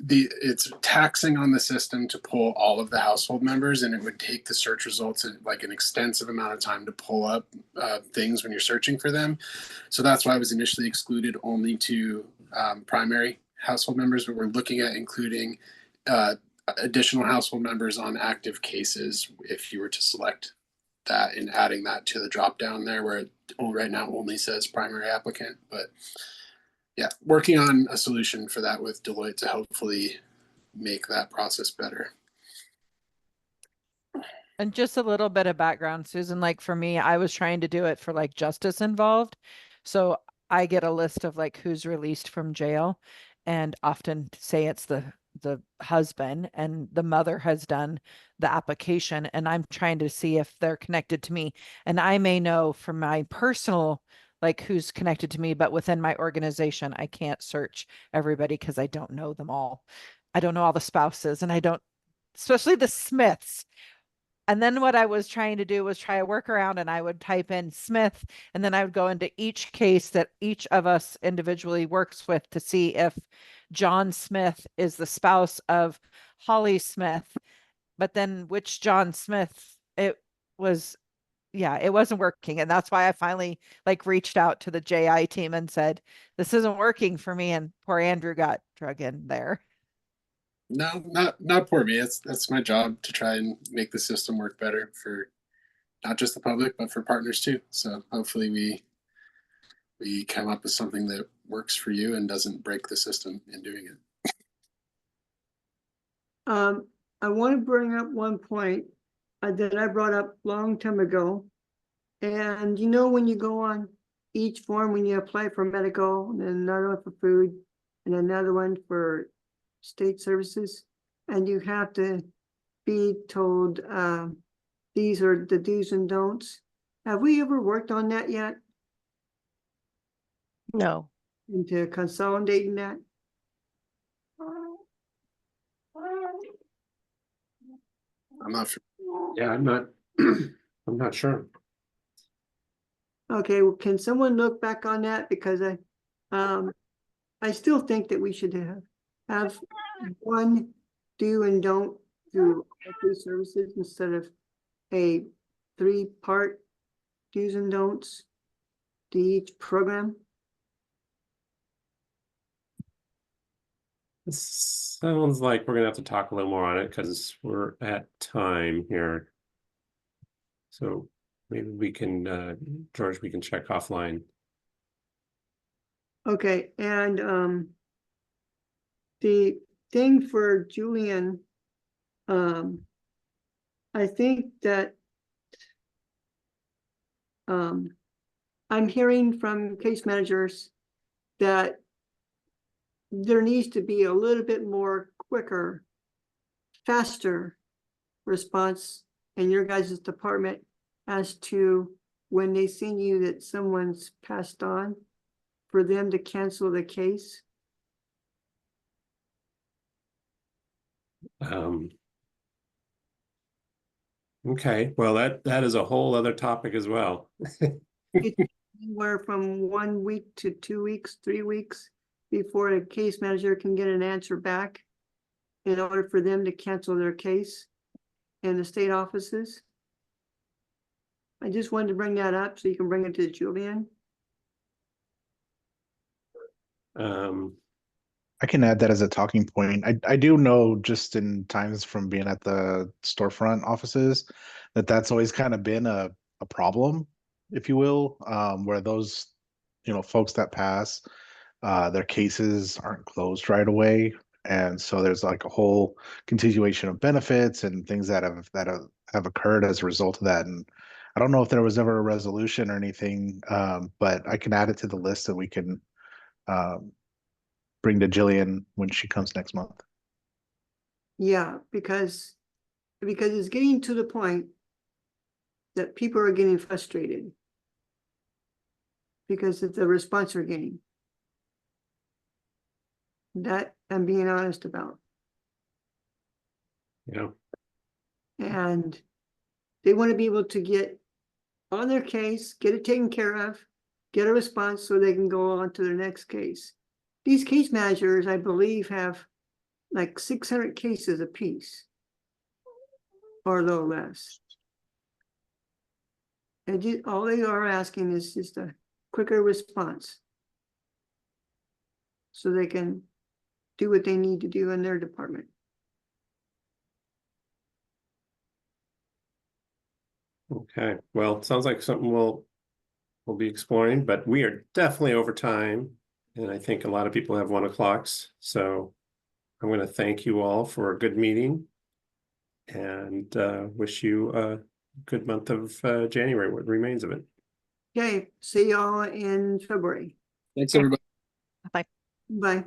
it's taxing on the system to pull all of the household members, and it would take the search results at like an extensive amount of time to pull up things when you're searching for them. So that's why it was initially excluded only to primary household members, but we're looking at including additional household members on active cases if you were to select that, and adding that to the drop down there where it right now only says primary applicant. But yeah, working on a solution for that with Deloitte to hopefully make that process better. And just a little bit of background, Susan, like for me, I was trying to do it for like justice involved. So I get a list of like who's released from jail and often say it's the husband, and the mother has done the application, and I'm trying to see if they're connected to me. And I may know from my personal like who's connected to me, but within my organization, I can't search everybody because I don't know them all. I don't know all the spouses, and I don't, especially the Smiths. And then what I was trying to do was try a workaround, and I would type in Smith, and then I would go into each case that each of us individually works with to see if John Smith is the spouse of Holly Smith. But then which John Smith it was, yeah, it wasn't working. And that's why I finally like reached out to the JI team and said, this isn't working for me. And poor Andrew got drug in there. No, not poor me. That's my job to try and make the system work better for not just the public, but for partners too. So hopefully we come up with something that works for you and doesn't break the system in doing it. I want to bring up one point that I brought up a long time ago. And you know, when you go on each form, when you apply for medical, and then another one for food, and another one for state services, and you have to be told these are the do's and don'ts. Have we ever worked on that yet? No. Into consolidating that? I'm not sure. Yeah, I'm not sure. Okay, well, can someone look back on that? Because I still think that we should have one do and don't through all three services instead of a 3-part do's and don'ts to each program. This sounds like we're gonna have to talk a little more on it because we're at time here. So maybe we can, George, we can check offline. Okay, and the thing for Julian, I think that I'm hearing from case managers that there needs to be a little bit more quicker, faster response in your guys' department as to when they send you that someone's passed on, for them to cancel the case. Okay, well, that is a whole other topic as well. It's anywhere from 1 week to 2 weeks, 3 weeks before a case manager can get an answer back in order for them to cancel their case in the state offices. I just wanted to bring that up so you can bring it to Julian. I can add that as a talking point. I do know just in times from being at the storefront offices that that's always kind of been a problem, if you will, where those, folks that pass, their cases aren't closed right away. And so there's like a whole continuation of benefits and things that have occurred as a result of that. And I don't know if there was ever a resolution or anything, but I can add it to the list that we can bring to Jillian when she comes next month. Yeah, because it's getting to the point that people are getting frustrated because of the response they're getting. That I'm being honest about. Yeah. And they want to be able to get on their case, get it taken care of, get a response so they can go on to their next case. These case managers, I believe, have like 600 cases apiece, or a little less. And all they are asking is just a quicker response so they can do what they need to do in their department. Okay, well, it sounds like something we'll be exploring, but we are definitely over time. And I think a lot of people have 1 o'clocks. So I'm going to thank you all for a good meeting. and wish you a good month of January, what remains of it. Okay, see y'all in February. Thanks, everybody. Bye. Bye.